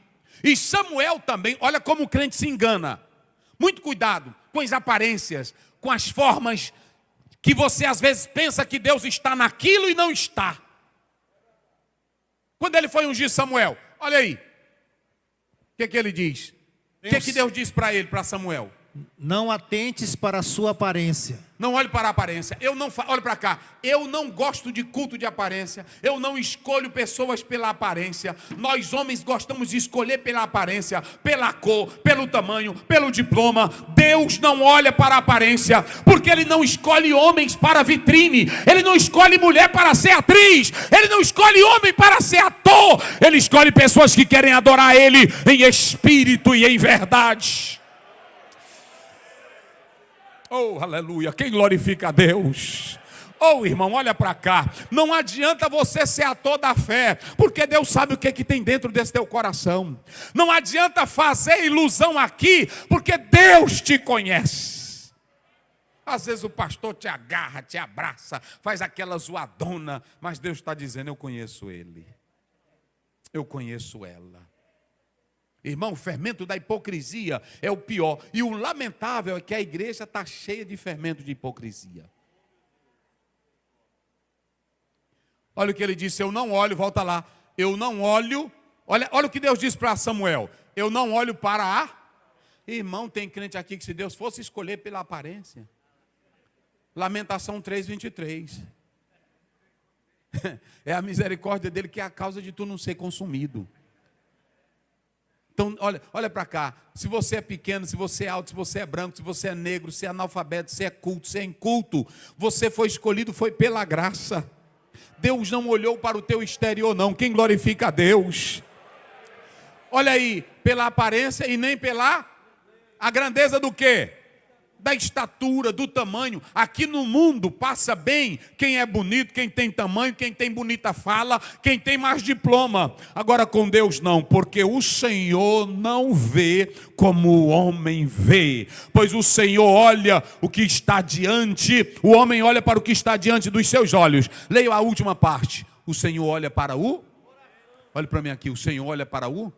E Samuel também, olha como o crente se engana. Muito cuidado com as aparências, com as formas que você às vezes pensa que Deus está naquilo e não está. Quando ele foi ungir Samuel, olha aí, o que ele diz? O que Deus diz para ele, para Samuel? Não atentes para a sua aparência. Não olhe para a aparência. Olhe para cá. Eu não gosto de culto de aparência. Eu não escolho pessoas pela aparência. Nós homens gostamos de escolher pela aparência, pela cor, pelo tamanho, pelo diploma. Deus não olha para a aparência, porque Ele não escolhe homens para vitrine. Ele não escolhe mulher para ser atriz. Ele não escolhe homem para ser ator. Ele escolhe pessoas que querem adorar Ele em espírito e em verdade. Oh, aleluia, quem glorifica a Deus? Oh, irmão, olha para cá. Não adianta você ser ator da fé, porque Deus sabe o que tem dentro desse teu coração. Não adianta fazer ilusão aqui, porque Deus te conhece. Às vezes o pastor te agarra, te abraça, faz aquela zoadona, mas Deus está dizendo: eu conheço ele, eu conheço ela. Irmão, o fermento da hipocrisia é o pior. E o lamentável é que a igreja está cheia de fermento de hipocrisia. Olha o que ele disse: eu não olho, volta lá. Eu não olho. Olha o que Deus disse para Samuel: eu não olho para a... Irmão, tem crente aqui que se Deus fosse escolher pela aparência. Lamentação 3:23. É a misericórdia dele que é a causa de tu não ser consumido. Então, olha para cá. Se você é pequeno, se você é alto, se você é branco, se você é negro, se é analfabeto, se é culto, se é inculto, você foi escolhido, foi pela graça. Deus não olhou para o teu exterior, não. Quem glorifica a Deus? Olha aí, pela aparência e nem pela a grandeza do quê? Da estatura, do tamanho. Aqui no mundo passa bem quem é bonito, quem tem tamanho, quem tem bonita fala, quem tem mais diploma. Agora com Deus não, porque o Senhor não vê como o homem vê. Pois o Senhor olha o que está diante, o homem olha para o que está diante dos seus olhos. Leia a última parte. O Senhor olha para o... Olhe para mim aqui, o Senhor olha para o...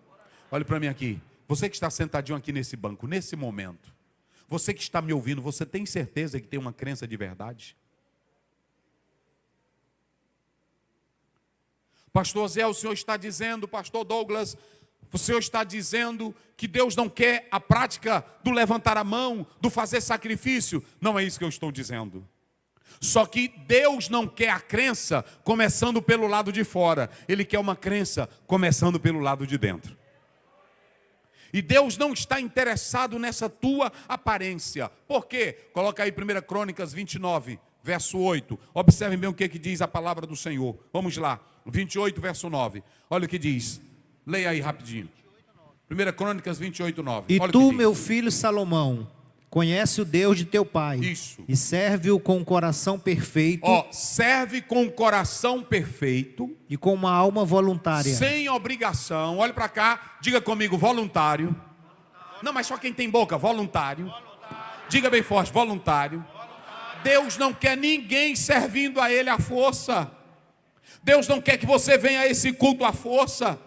Olhe para mim aqui. Você que está sentadinho aqui nesse banco, nesse momento. Você que está me ouvindo, você tem certeza que tem uma crença de verdade? Pastor Zé, o senhor está dizendo, pastor Douglas, o senhor está dizendo que Deus não quer a prática do levantar a mão, do fazer sacrifício. Não é isso que eu estou dizendo. Só que Deus não quer a crença começando pelo lado de fora. Ele quer uma crença começando pelo lado de dentro. E Deus não está interessado nessa tua aparência. Por quê? Coloca aí 1 Crônicas 29, verso 8. Observem bem o que diz a palavra do Senhor. Vamos lá, 28, verso 9. Olha o que diz. Leia aí rapidinho. 1 Crônicas 28, 9. E olha tu, meu filho Salomão, conhece o Deus de teu pai. Isso. E serve-o com um coração perfeito. Serve com um coração perfeito. E com uma alma voluntária. Sem obrigação. Olha para cá, diga comigo, voluntário. Não, mas só quem tem boca, voluntário. Diga bem forte, voluntário. Deus não quer ninguém servindo a Ele à força. Deus não quer que você venha a esse culto à força.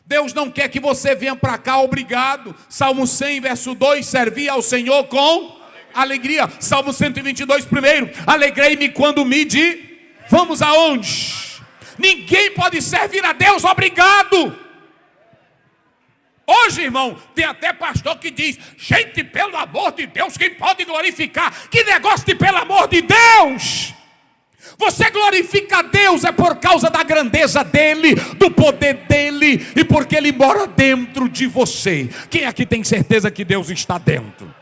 Deus não quer que você venha para cá obrigado. Salmo 100, verso 2, servir ao Senhor com alegria. Salmo 122, primeiro, alegrei-me quando me di... Vamos aonde? Ninguém pode servir a Deus obrigado. Hoje, irmão, tem até pastor que diz, gente, pelo amor de Deus, quem pode glorificar? Que negócio de pelo amor de Deus? Você glorifica a Deus é por causa da grandeza dEle, do poder dEle, e porque Ele mora dentro de você. Quem aqui tem certeza que Deus está dentro?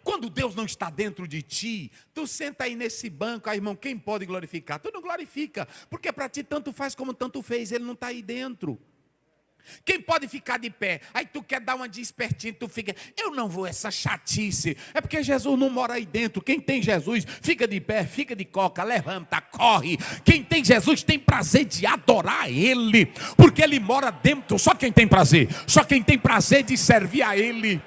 Quando Deus não está dentro de ti, tu senta aí nesse banco, aí irmão, quem pode glorificar? Tu não glorifica, porque para ti tanto faz como tanto fez, Ele não está aí dentro. Quem pode ficar de pé? Aí tu quer dar uma de espertinho, tu fica, eu não vou essa chatice. É porque Jesus não mora aí dentro. Quem tem Jesus, fica de pé, fica de coca, levanta, corre. Quem tem Jesus tem prazer de adorar Ele, porque Ele mora dentro. Só quem tem prazer de servir a Ele.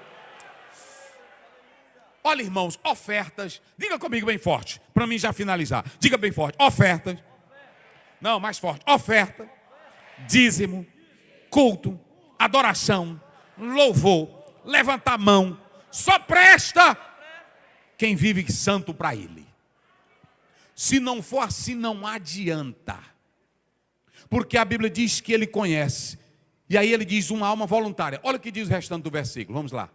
Olha, irmãos, ofertas. Diga comigo bem forte, para mim já finalizar. Diga bem forte, ofertas. Não, mais forte, oferta, dízimo, culto, adoração, louvor, levantar a mão, só presta quem vive santo para Ele. Se não for assim, não adianta, porque a Bíblia diz que Ele conhece, e aí Ele diz uma alma voluntária. Olha o que diz o restante do versículo, vamos lá,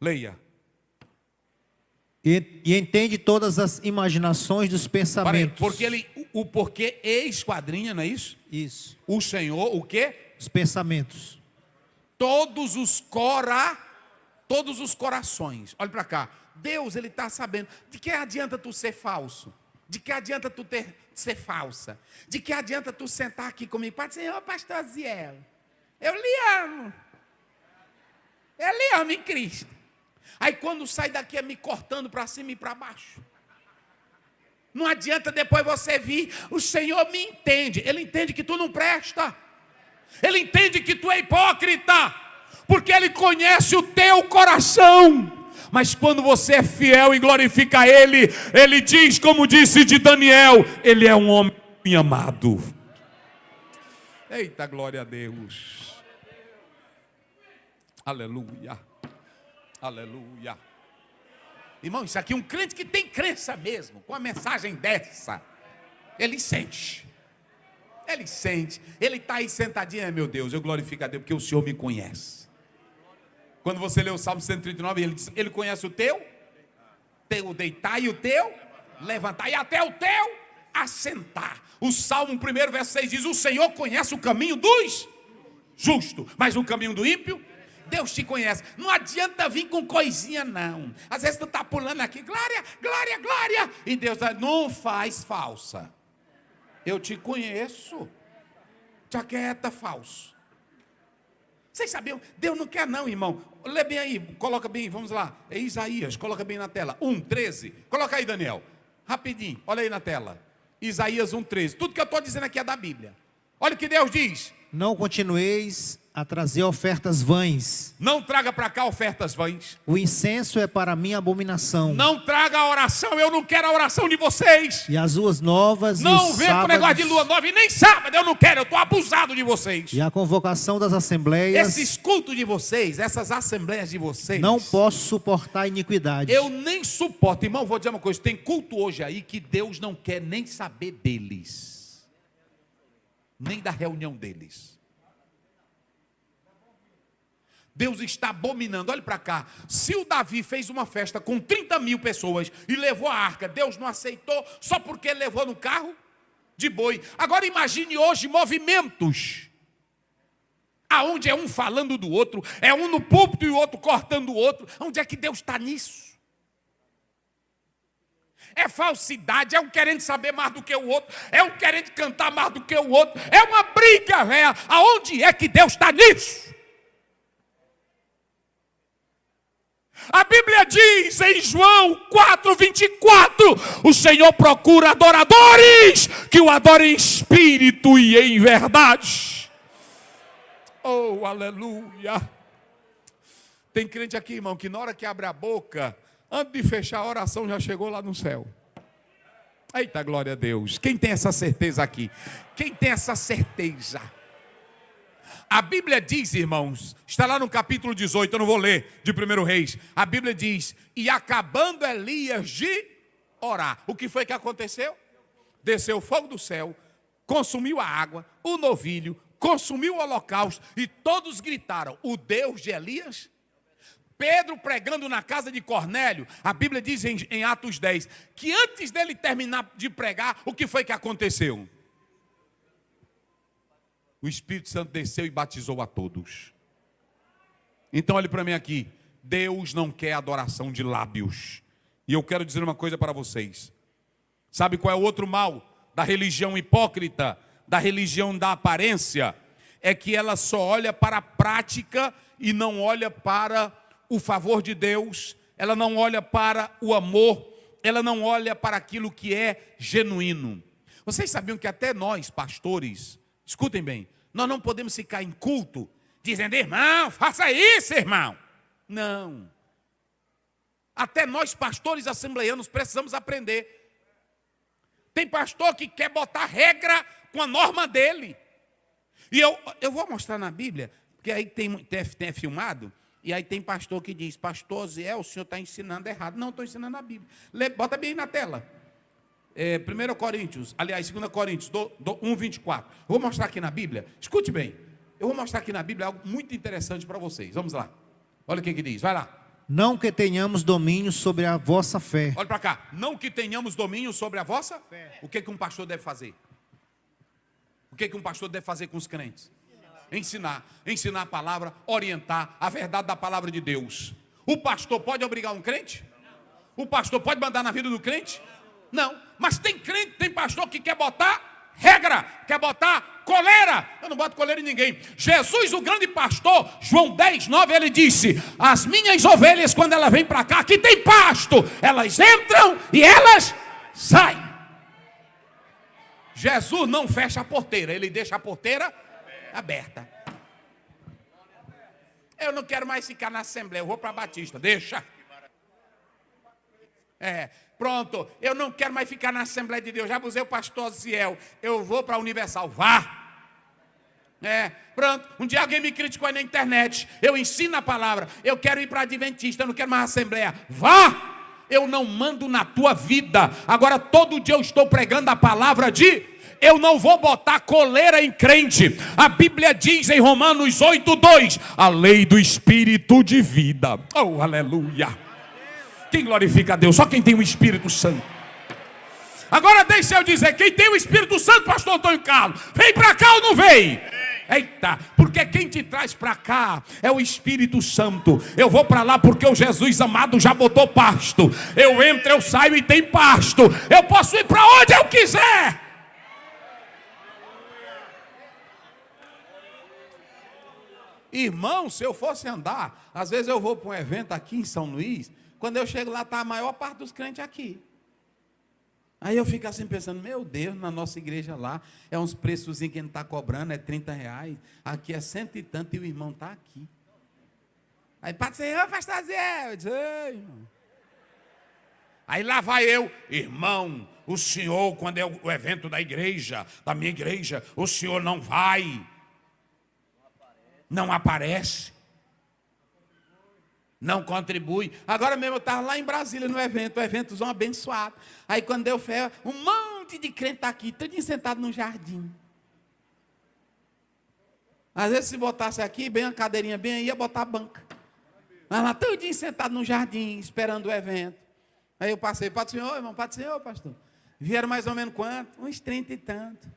leia. E entende todas as imaginações dos pensamentos. Porque o porquê esquadrinha, não é isso? Isso. O Senhor, o quê? Os pensamentos. Todos os corações. Olha para cá. Deus, Ele está sabendo. De que adianta tu ser falso? De que adianta tu ser falsa? De que adianta tu sentar aqui comigo? Pode dizer, ô pastor Ziel, eu lhe amo. Eu lhe amo em Cristo. Aí quando sai daqui é me cortando para cima e para baixo. Não adianta depois você vir, o Senhor me entende. Ele entende que tu não presta. Ele entende que tu é hipócrita. Porque Ele conhece o teu coração. Mas quando você é fiel e glorifica Ele, Ele diz, como disse de Daniel, Ele é um homem amado. Eita, glória a Deus. Aleluia. Aleluia. Irmão, isso aqui é um crente que tem crença mesmo. Com a mensagem dessa, ele sente. Ele sente. Ele está aí sentadinho. Meu Deus, eu glorifico a Deus porque o Senhor me conhece. Quando você lê o Salmo 139, ele diz, Ele conhece o teu deitar e o teu. levantar e até o teu assentar. O Salmo 1, verso 6 diz: o Senhor conhece o caminho dos justos, mas o caminho do ímpio, Deus te conhece. Não adianta vir com coisinha não. Às vezes tu está pulando aqui, glória, glória, glória, e Deus diz: não faz falsa. Eu te conheço. Jaqueta, falso. Vocês sabiam? Deus não quer não, irmão. Lê bem aí, coloca bem, vamos lá. É Isaías, coloca bem na tela. 1:13. Coloca aí, Daniel. Rapidinho, olha aí na tela. Isaías 1:13. Tudo que eu estou dizendo aqui é da Bíblia. Olha o que Deus diz. Não continueis a trazer ofertas vãs. Não traga para cá ofertas vãs. O incenso é para mim abominação. Não traga a oração, eu não quero a oração de vocês. E as luas novas não e os vem com o negócio de lua nova e nem sábado, eu não quero, eu estou abusado de vocês. E a convocação das assembleias. Esses cultos de vocês, essas assembleias de vocês. Não posso suportar iniquidade. Eu nem suporto, irmão, vou dizer uma coisa, tem culto hoje aí que Deus não quer nem saber deles. Nem da reunião deles. Deus está abominando, olha para cá. Se o Davi fez uma festa com 30.000 pessoas e levou a arca, Deus não aceitou só porque ele levou no carro de boi. Agora imagine hoje movimentos, aonde é um falando do outro, é um no púlpito e o outro cortando o outro. Onde é que Deus está nisso? É falsidade, é um querendo saber mais do que o outro, é um querendo cantar mais do que o outro, é uma briga, véia. Aonde é que Deus está nisso? A Bíblia diz em João 4:24, o Senhor procura adoradores que o adorem em espírito e em verdade. Oh, aleluia. Tem crente aqui, irmão, que na hora que abre a boca, antes de fechar a oração, já chegou lá no céu. Eita, glória a Deus. Quem tem essa certeza aqui? Quem tem essa certeza? A Bíblia diz, irmãos, está lá no capítulo 18, eu não vou ler, de 1 Reis. A Bíblia diz: e acabando Elias de orar, o que foi que aconteceu? Desceu fogo do céu, consumiu a água, o novilho, consumiu o holocausto, e todos gritaram: o Deus de Elias? Pedro pregando na casa de Cornélio, a Bíblia diz em Atos 10, que antes dele terminar de pregar, o que foi que aconteceu? O Espírito Santo desceu e batizou a todos. Então olhe para mim aqui. Deus não quer adoração de lábios. E eu quero dizer uma coisa para vocês. Sabe qual é o outro mal da religião hipócrita, da religião da aparência? É que ela só olha para a prática e não olha para o favor de Deus. Ela não olha para o amor. Ela não olha para aquilo que é genuíno. Vocês sabiam que até nós, pastores, escutem bem, nós não podemos ficar em culto dizendo: irmão, faça isso, irmão. Não. Até nós, pastores assembleianos, precisamos aprender. Tem pastor que quer botar regra com a norma dele. E eu vou mostrar na Bíblia, porque aí tem filmado, e aí tem pastor que diz: pastor Zé, o senhor está ensinando errado. Não, estou ensinando a Bíblia. Bota bem aí na tela. 1 Coríntios, aliás, 2 Coríntios 1:24. Eu vou mostrar aqui na Bíblia, escute bem. Eu vou mostrar aqui na Bíblia algo muito interessante para vocês. Vamos lá. Olha o que diz, vai lá. Não que tenhamos domínio sobre a vossa fé. Olha para cá. Não que tenhamos domínio sobre a vossa fé. O que um pastor deve fazer? O que um pastor deve fazer com os crentes? Ensinar a palavra, orientar a verdade da palavra de Deus. O pastor pode obrigar um crente? O pastor pode mandar na vida do crente? Não, mas tem crente, tem pastor que quer botar regra, quer botar coleira. Eu não boto coleira em ninguém. Jesus, o grande pastor, João 10:9, ele disse: as minhas ovelhas, quando elas vêm para cá, aqui tem pasto, elas entram e elas saem. Jesus não fecha a porteira, ele deixa a porteira aberta. Eu não quero mais ficar na Assembleia, eu vou para a Batista, deixa. Pronto, eu não quero mais ficar na Assembleia de Deus, já abusei o pastor Ziel, eu vou para a Universal, vá. Pronto, um dia alguém me criticou aí na internet, eu ensino a palavra, eu quero ir para a Adventista, eu não quero mais Assembleia, vá. Eu não mando na tua vida, agora todo dia eu estou pregando a palavra eu não vou botar coleira em crente. A Bíblia diz em Romanos 8:2, a lei do Espírito de vida. Oh, aleluia. Quem glorifica a Deus? Só quem tem o Espírito Santo. Agora deixa eu dizer, quem tem o Espírito Santo, pastor Antônio Carlos, vem para cá ou não vem? Eita, porque quem te traz para cá é o Espírito Santo. Eu vou para lá porque o Jesus amado já botou pasto. Eu entro, eu saio e tem pasto. Eu posso ir para onde eu quiser. Irmão, se eu fosse andar, às vezes eu vou para um evento aqui em São Luís, quando eu chego lá está a maior parte dos crentes aqui. Aí eu fico assim pensando, meu Deus, na nossa igreja lá, é uns preços que a gente está cobrando, é R$30, aqui é 100 e tanto, e o irmão está aqui. Aí Padre Senhor, pastor Zé, eu disse, ei, irmão. Aí lá vai eu, irmão, o senhor, quando é o evento da igreja, da minha igreja, o senhor não vai. Não aparece. Não contribui. Agora mesmo eu estava lá em Brasília no evento, o eventozão abençoado. Aí quando deu fé, um monte de crente está aqui, todo sentado no jardim. Às vezes se botasse aqui, bem a cadeirinha bem aí, ia botar a banca. Mas lá todo sentado no jardim, esperando o evento. Aí eu passei, Padre Senhor, irmão, Padre Senhor, pastor. Vieram mais ou menos quanto? Uns 30 e tanto.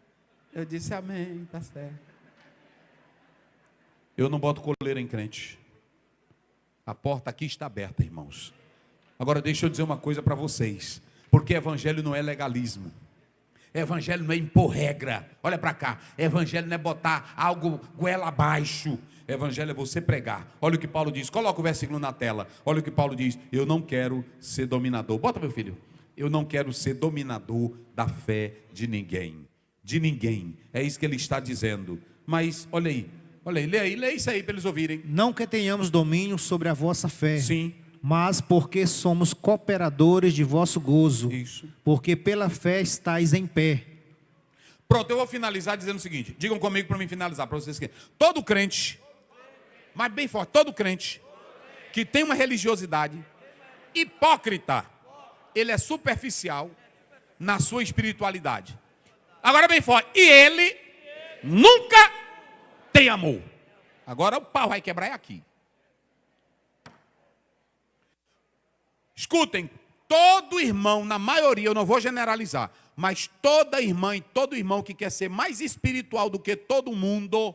Eu disse amém, tá certo. Eu não boto coleira em crente. A porta aqui está aberta, irmãos. Agora deixa eu dizer uma coisa para vocês. Porque evangelho não é legalismo. Evangelho não é impor regra. Olha para cá. Evangelho não é botar algo goela abaixo. Evangelho é você pregar. Olha o que Paulo diz. Coloca o versículo na tela. Olha o que Paulo diz. Eu não quero ser dominador. Bota, meu filho. Eu não quero ser dominador da fé de ninguém. De ninguém. É isso que ele está dizendo. Mas, olha aí, lê isso aí para eles ouvirem. Não que tenhamos domínio sobre a vossa fé. Sim. Mas porque somos cooperadores de vosso gozo. Isso. Porque pela fé estáis em pé. Pronto, eu vou finalizar dizendo o seguinte. Digam comigo para mim finalizar, para vocês que todo crente, mas bem forte, todo crente que tem uma religiosidade hipócrita, ele é superficial na sua espiritualidade. Agora bem forte, e ele nunca tem amor. Agora o pau vai quebrar é aqui. Escutem, todo irmão, na maioria, eu não vou generalizar, mas toda irmã e todo irmão que quer ser mais espiritual do que todo mundo,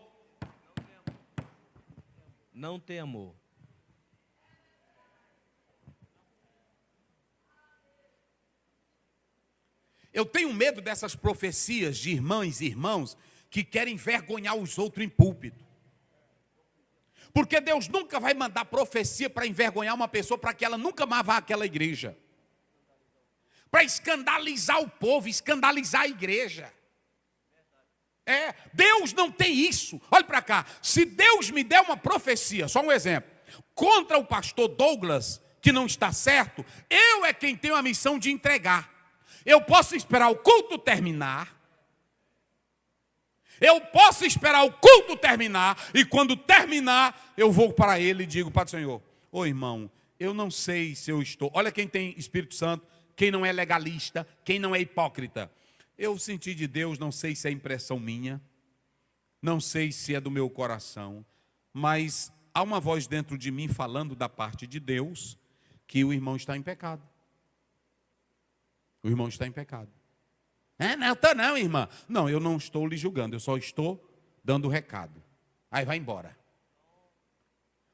não tem amor. Eu tenho medo dessas profecias de irmãs e irmãos que querem envergonhar os outros em púlpito. Porque Deus nunca vai mandar profecia para envergonhar uma pessoa, para que ela nunca mais vá àquela igreja. Para escandalizar o povo, escandalizar a igreja. Deus não tem isso. Olha para cá, se Deus me der uma profecia, só um exemplo, contra o pastor Douglas, que não está certo, eu é quem tenho a missão de entregar. Eu posso esperar o culto terminar. Eu posso esperar o culto terminar. E quando terminar, eu vou para ele e digo para o Senhor: ô irmão, eu não sei se eu estou. Olha quem tem Espírito Santo, quem não é legalista, quem não é hipócrita. Eu senti de Deus, não sei se é impressão minha, não sei se é do meu coração, mas há uma voz dentro de mim falando da parte de Deus que o irmão está em pecado. O irmão está em pecado. Não estou não, irmã. Não, eu não estou lhe julgando, eu só estou dando o recado. Aí vai embora.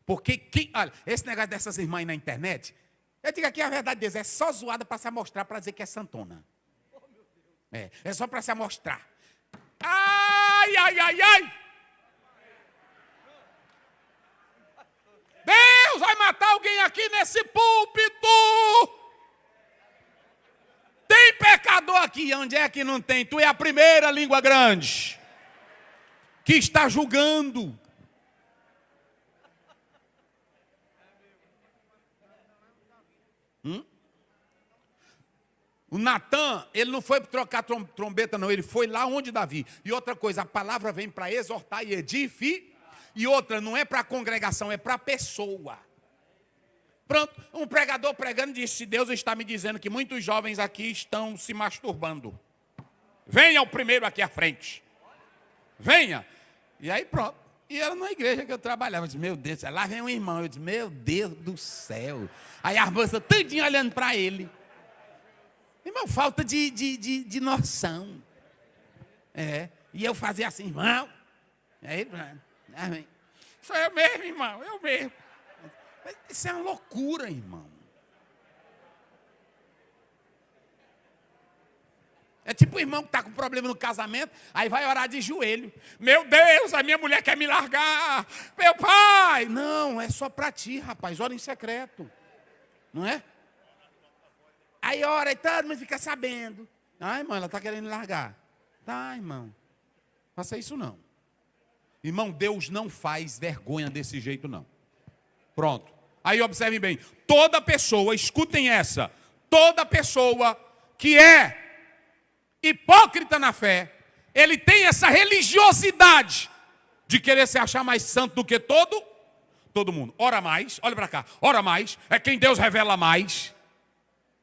Porque, olha, esse negócio dessas irmãs na internet, eu digo aqui a verdade de Deus, é só zoada para se amostrar, para dizer que é santona. É só para se amostrar. Ai, ai, ai, ai. Deus vai matar alguém aqui nesse púlpito. Tem pecador aqui, onde é que não tem? Tu é a primeira língua grande que está julgando. O Natan, ele não foi trocar trombeta não, ele foi lá onde Davi. E outra coisa, a palavra vem para exortar e edificar. E outra, não é para a congregação, é para a pessoa. Pronto, um pregador pregando disse: Deus está me dizendo que muitos jovens aqui estão se masturbando. Venha o primeiro aqui à frente. Venha. E aí pronto. E era na igreja que eu trabalhava. Eu disse: meu Deus, lá vem um irmão. Eu disse: meu Deus do céu. Aí a moça todinha olhando para ele. Irmão, falta de noção. E eu fazia assim, irmão. Aí, amém. Sou eu mesmo, irmão, eu mesmo. Isso é uma loucura, irmão. É tipo o irmão que está com problema no casamento, aí vai orar de joelho. Meu Deus, a minha mulher quer me largar. Meu pai. Não, é só para ti, rapaz. Ora em secreto. Não é? Aí ora e todo mundo fica sabendo. Ah, irmão, ela está querendo me largar. Tá, irmão. Faça isso não. Irmão, Deus não faz vergonha desse jeito não. Pronto. Aí observem bem. Toda pessoa, escutem essa. Toda pessoa que é hipócrita na fé, ele tem essa religiosidade de querer se achar mais santo do que todo mundo. Ora mais, olha para cá, ora mais, é quem Deus revela mais,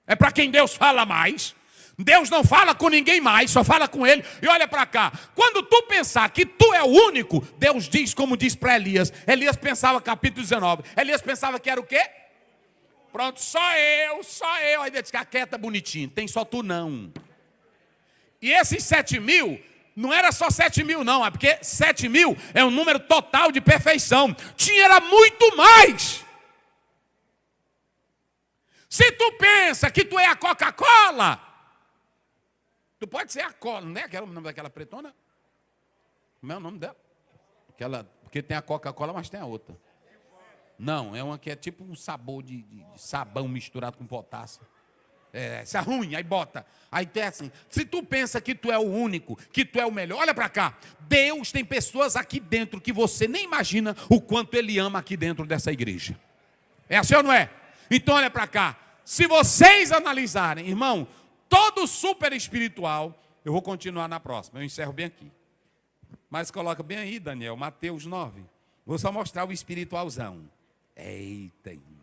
é para quem Deus fala mais. Deus não fala com ninguém mais, só fala com ele. E olha para cá, quando tu pensar que tu é o único, Deus diz como diz para Elias. Elias pensava, capítulo 19, Elias pensava que era o quê? Pronto, só eu. Aí Deus fica quieta, bonitinho, tem só tu não. E esses 7.000, não era só 7.000 não, é porque 7.000 é um número total de perfeição. Era muito mais. Se tu pensa que tu é a Coca-Cola, tu pode ser a cola, não é o nome daquela pretona? Como é o nome dela? Porque tem a Coca-Cola, mas tem a outra. Não, é uma que é tipo um sabor de sabão misturado com potássio. Isso é ruim, aí bota. Aí tem assim, se tu pensa que tu é o único, que tu é o melhor, olha para cá. Deus tem pessoas aqui dentro que você nem imagina o quanto Ele ama aqui dentro dessa igreja. É assim ou não é? Então olha para cá. Se vocês analisarem, irmão, todo super espiritual, eu vou continuar na próxima, eu encerro bem aqui. Mas coloca bem aí, Daniel, Mateus 9. Vou só mostrar o espiritualzão. Eita, irmão.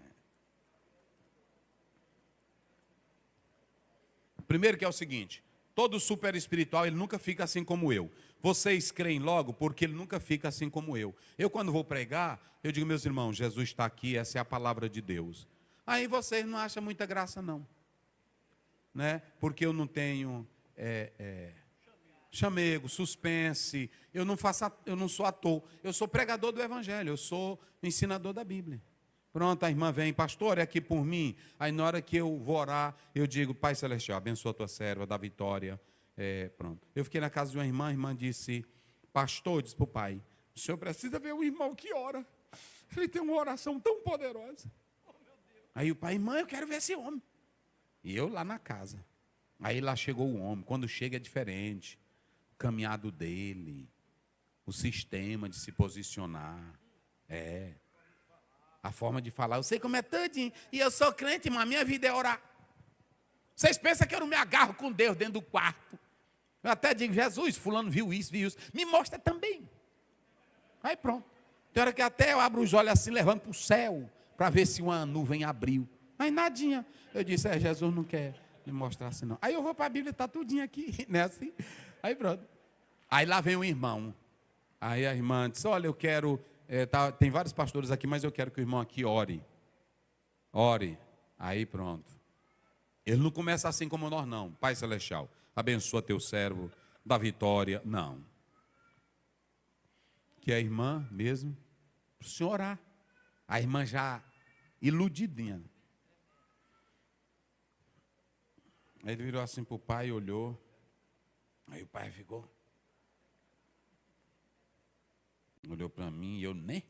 Primeiro que é o seguinte, todo super espiritual, ele nunca fica assim como eu. Vocês creem logo porque ele nunca fica assim como eu. Eu quando vou pregar, eu digo, meus irmãos, Jesus está aqui, essa é a palavra de Deus. Aí vocês não acham muita graça não. Né? Porque eu não tenho chamego, suspense, eu não sou ator, eu sou pregador do evangelho, eu sou ensinador da Bíblia. Pronto, a irmã vem, pastor, é aqui por mim. Aí na hora que eu vou orar, eu digo, Pai Celestial, abençoa a tua serva, dá vitória. Pronto. Eu fiquei na casa de uma irmã, a irmã disse, pastor, disse para o pai, o senhor precisa ver um irmão que ora. Ele tem uma oração tão poderosa. Aí o pai, irmã, eu quero ver esse homem. E eu lá na casa. Aí lá chegou o homem. Quando chega é diferente. O caminhado dele, o sistema de se posicionar. A forma de falar. Eu sei como é todinho. E eu sou crente, mas a minha vida é orar. Vocês pensam que eu não me agarro com Deus dentro do quarto? Eu até digo, Jesus, fulano viu isso. Me mostra também. Aí pronto. Tem hora que até eu abro os olhos assim, levando para o céu, para ver se uma nuvem abriu. Aí nadinha. Eu disse, Jesus não quer me mostrar assim não. Aí eu vou para a Bíblia, está tudinho aqui, né assim? Aí pronto. Aí lá vem um irmão. Aí a irmã disse, olha, eu quero, tem vários pastores aqui, mas eu quero que o irmão aqui ore. Ore. Aí pronto. Ele não começa assim como nós não. Pai Celestial, abençoa teu servo, dá vitória. Não. Que a irmã mesmo, para o senhor orar. A irmã já iludidinha. Aí ele virou assim para o pai, olhou. Aí o pai ficou. Olhou para mim e eu nem.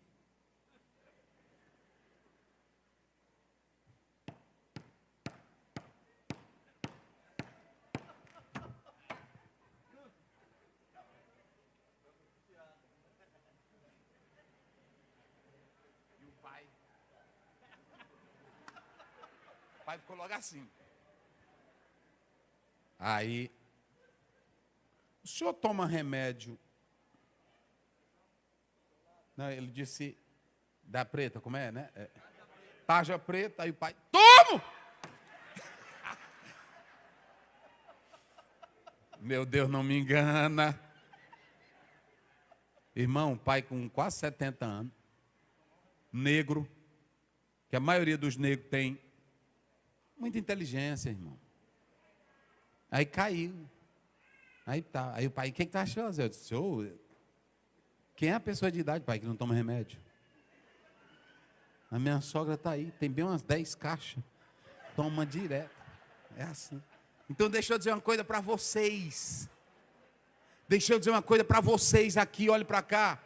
E o pai ficou logo assim. Aí, o senhor toma remédio? Não, ele disse, da preta, como é, né? Tarja preta, aí o pai, tomo! Meu Deus, não me engana. Irmão, pai com quase 70 anos, negro, que a maioria dos negros tem muita inteligência, irmão. Aí caiu. Aí tá. Aí o pai, o que tá achando? Eu disse, quem é a pessoa de idade, pai, que não toma remédio? A minha sogra está aí, tem bem umas 10 caixas. Toma direto. É assim. Então deixa eu dizer uma coisa para vocês. Deixa eu dizer uma coisa para vocês aqui, olhe para cá.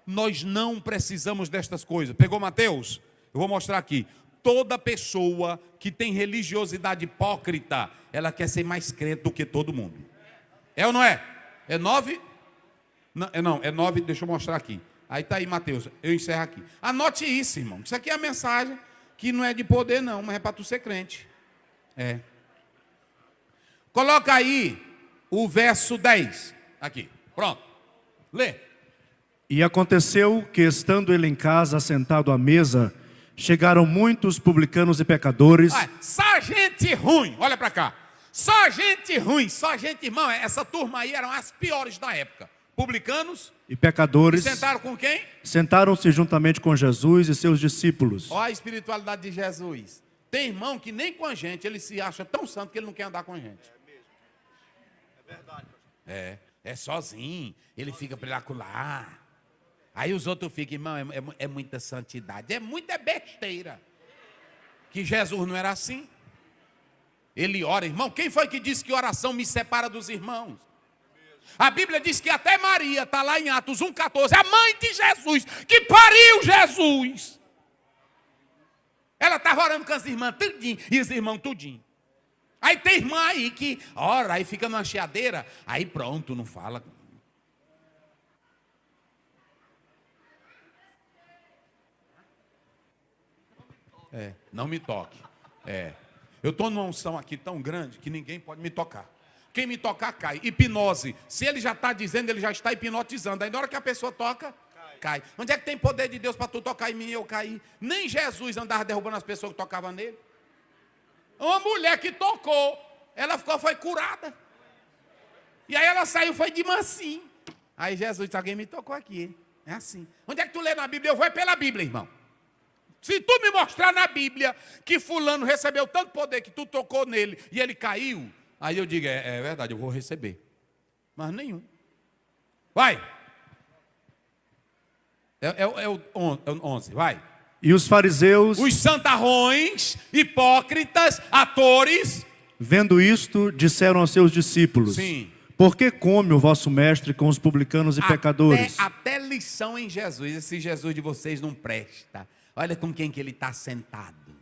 Nós não precisamos destas coisas. Pegou Mateus? Eu vou mostrar aqui. Toda pessoa que tem religiosidade hipócrita, ela quer ser mais crente do que todo mundo. É ou não é? É 9? Não, é 9, deixa eu mostrar aqui. Aí está aí, Mateus, eu encerro aqui. Anote isso, irmão. Isso aqui é a mensagem que não é de poder, não, mas é para tu ser crente. É. Coloca aí o verso 10. Aqui, pronto. Lê. E aconteceu que, estando ele em casa, sentado à mesa, chegaram muitos publicanos e pecadores. Só gente ruim, olha para cá. Só gente ruim, só gente, irmão, essa turma aí eram as piores da época. Publicanos e pecadores. E sentaram com quem? Sentaram-se juntamente com Jesus e seus discípulos. Olha a espiritualidade de Jesus. Tem irmão que nem com a gente ele se acha tão santo que ele não quer andar com a gente. É mesmo. É verdade. É sozinho, ele fica para lá com lá. Aí os outros ficam, irmão, é muita santidade, é muita besteira. Que Jesus não era assim. Ele ora, irmão. Quem foi que disse que oração me separa dos irmãos? A Bíblia diz que até Maria, está lá em Atos 1,14, a mãe de Jesus, que pariu Jesus. Ela estava orando com as irmãs tudinho, e os irmãos tudinho. Aí tem irmã aí que ora, aí fica numa chiadeira, aí pronto, não fala. Não me toque. Eu estou numa unção aqui tão grande que ninguém pode me tocar. Quem me tocar, cai. Hipnose. Se ele já está dizendo, ele já está hipnotizando. Aí na hora que a pessoa toca, cai. Onde é que tem poder de Deus para tu tocar em mim e eu cair? Nem Jesus andava derrubando as pessoas que tocavam nele. Uma mulher que tocou, ela foi curada. E aí ela saiu, foi de mansinho. Aí Jesus disse, alguém me tocou aqui. É assim. Onde é que tu lê na Bíblia? Eu vou pela Bíblia, irmão. Se tu me mostrar na Bíblia que fulano recebeu tanto poder que tu tocou nele e ele caiu, aí eu digo, é verdade, eu vou receber. Mas nenhum. Vai. É o 11, vai. E os fariseus, os santarrões, hipócritas, atores, vendo isto, disseram aos seus discípulos: sim. Por que come o vosso mestre com os publicanos e pecadores? Até lição em Jesus. Esse Jesus de vocês não presta. Olha com quem que ele está sentado.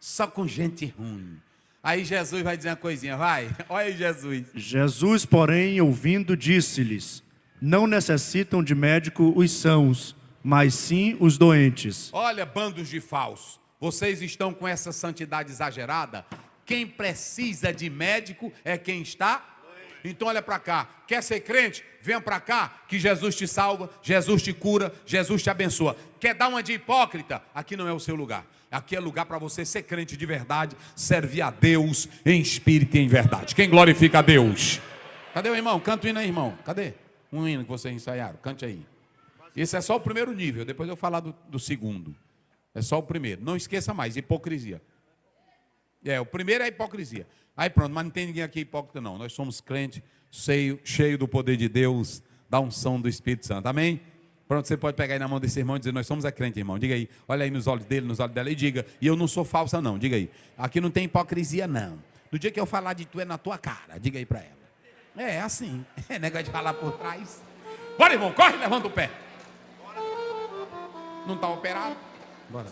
Só com gente ruim. Aí Jesus vai dizer uma coisinha, vai. Olha aí Jesus. Jesus, porém, ouvindo, disse-lhes: Não necessitam de médico os sãos, mas sim os doentes. Olha, bandos de falsos. Vocês estão com essa santidade exagerada? Quem precisa de médico é quem está. Então olha para cá. Quer ser crente? Venha para cá que Jesus te salva, Jesus te cura, Jesus te abençoa. Quer dar uma de hipócrita? Aqui não é o seu lugar. Aqui é lugar para você ser crente de verdade, servir a Deus em espírito e em verdade. Quem glorifica a Deus? Cadê o irmão? Canta o hino aí, irmão. Cadê? Um hino que vocês ensaiaram. Cante aí. Esse é só o primeiro nível. Depois eu vou falar do segundo. É só o primeiro. Não esqueça mais, hipocrisia. O primeiro é a hipocrisia. Aí pronto, mas não tem ninguém aqui hipócrita não. Nós somos crentes, cheio do poder de Deus, da unção do Espírito Santo. Amém? Pronto, você pode pegar aí na mão desse irmão e dizer, nós somos crente, irmão. Diga aí, olha aí nos olhos dele, nos olhos dela e diga, e eu não sou falsa não, diga aí. Aqui não tem hipocrisia não. No dia que eu falar de tu é na tua cara, diga aí para ela. É assim, é negócio de falar por trás. Bora, irmão, corre, levanta o pé. Não está operado? Bora.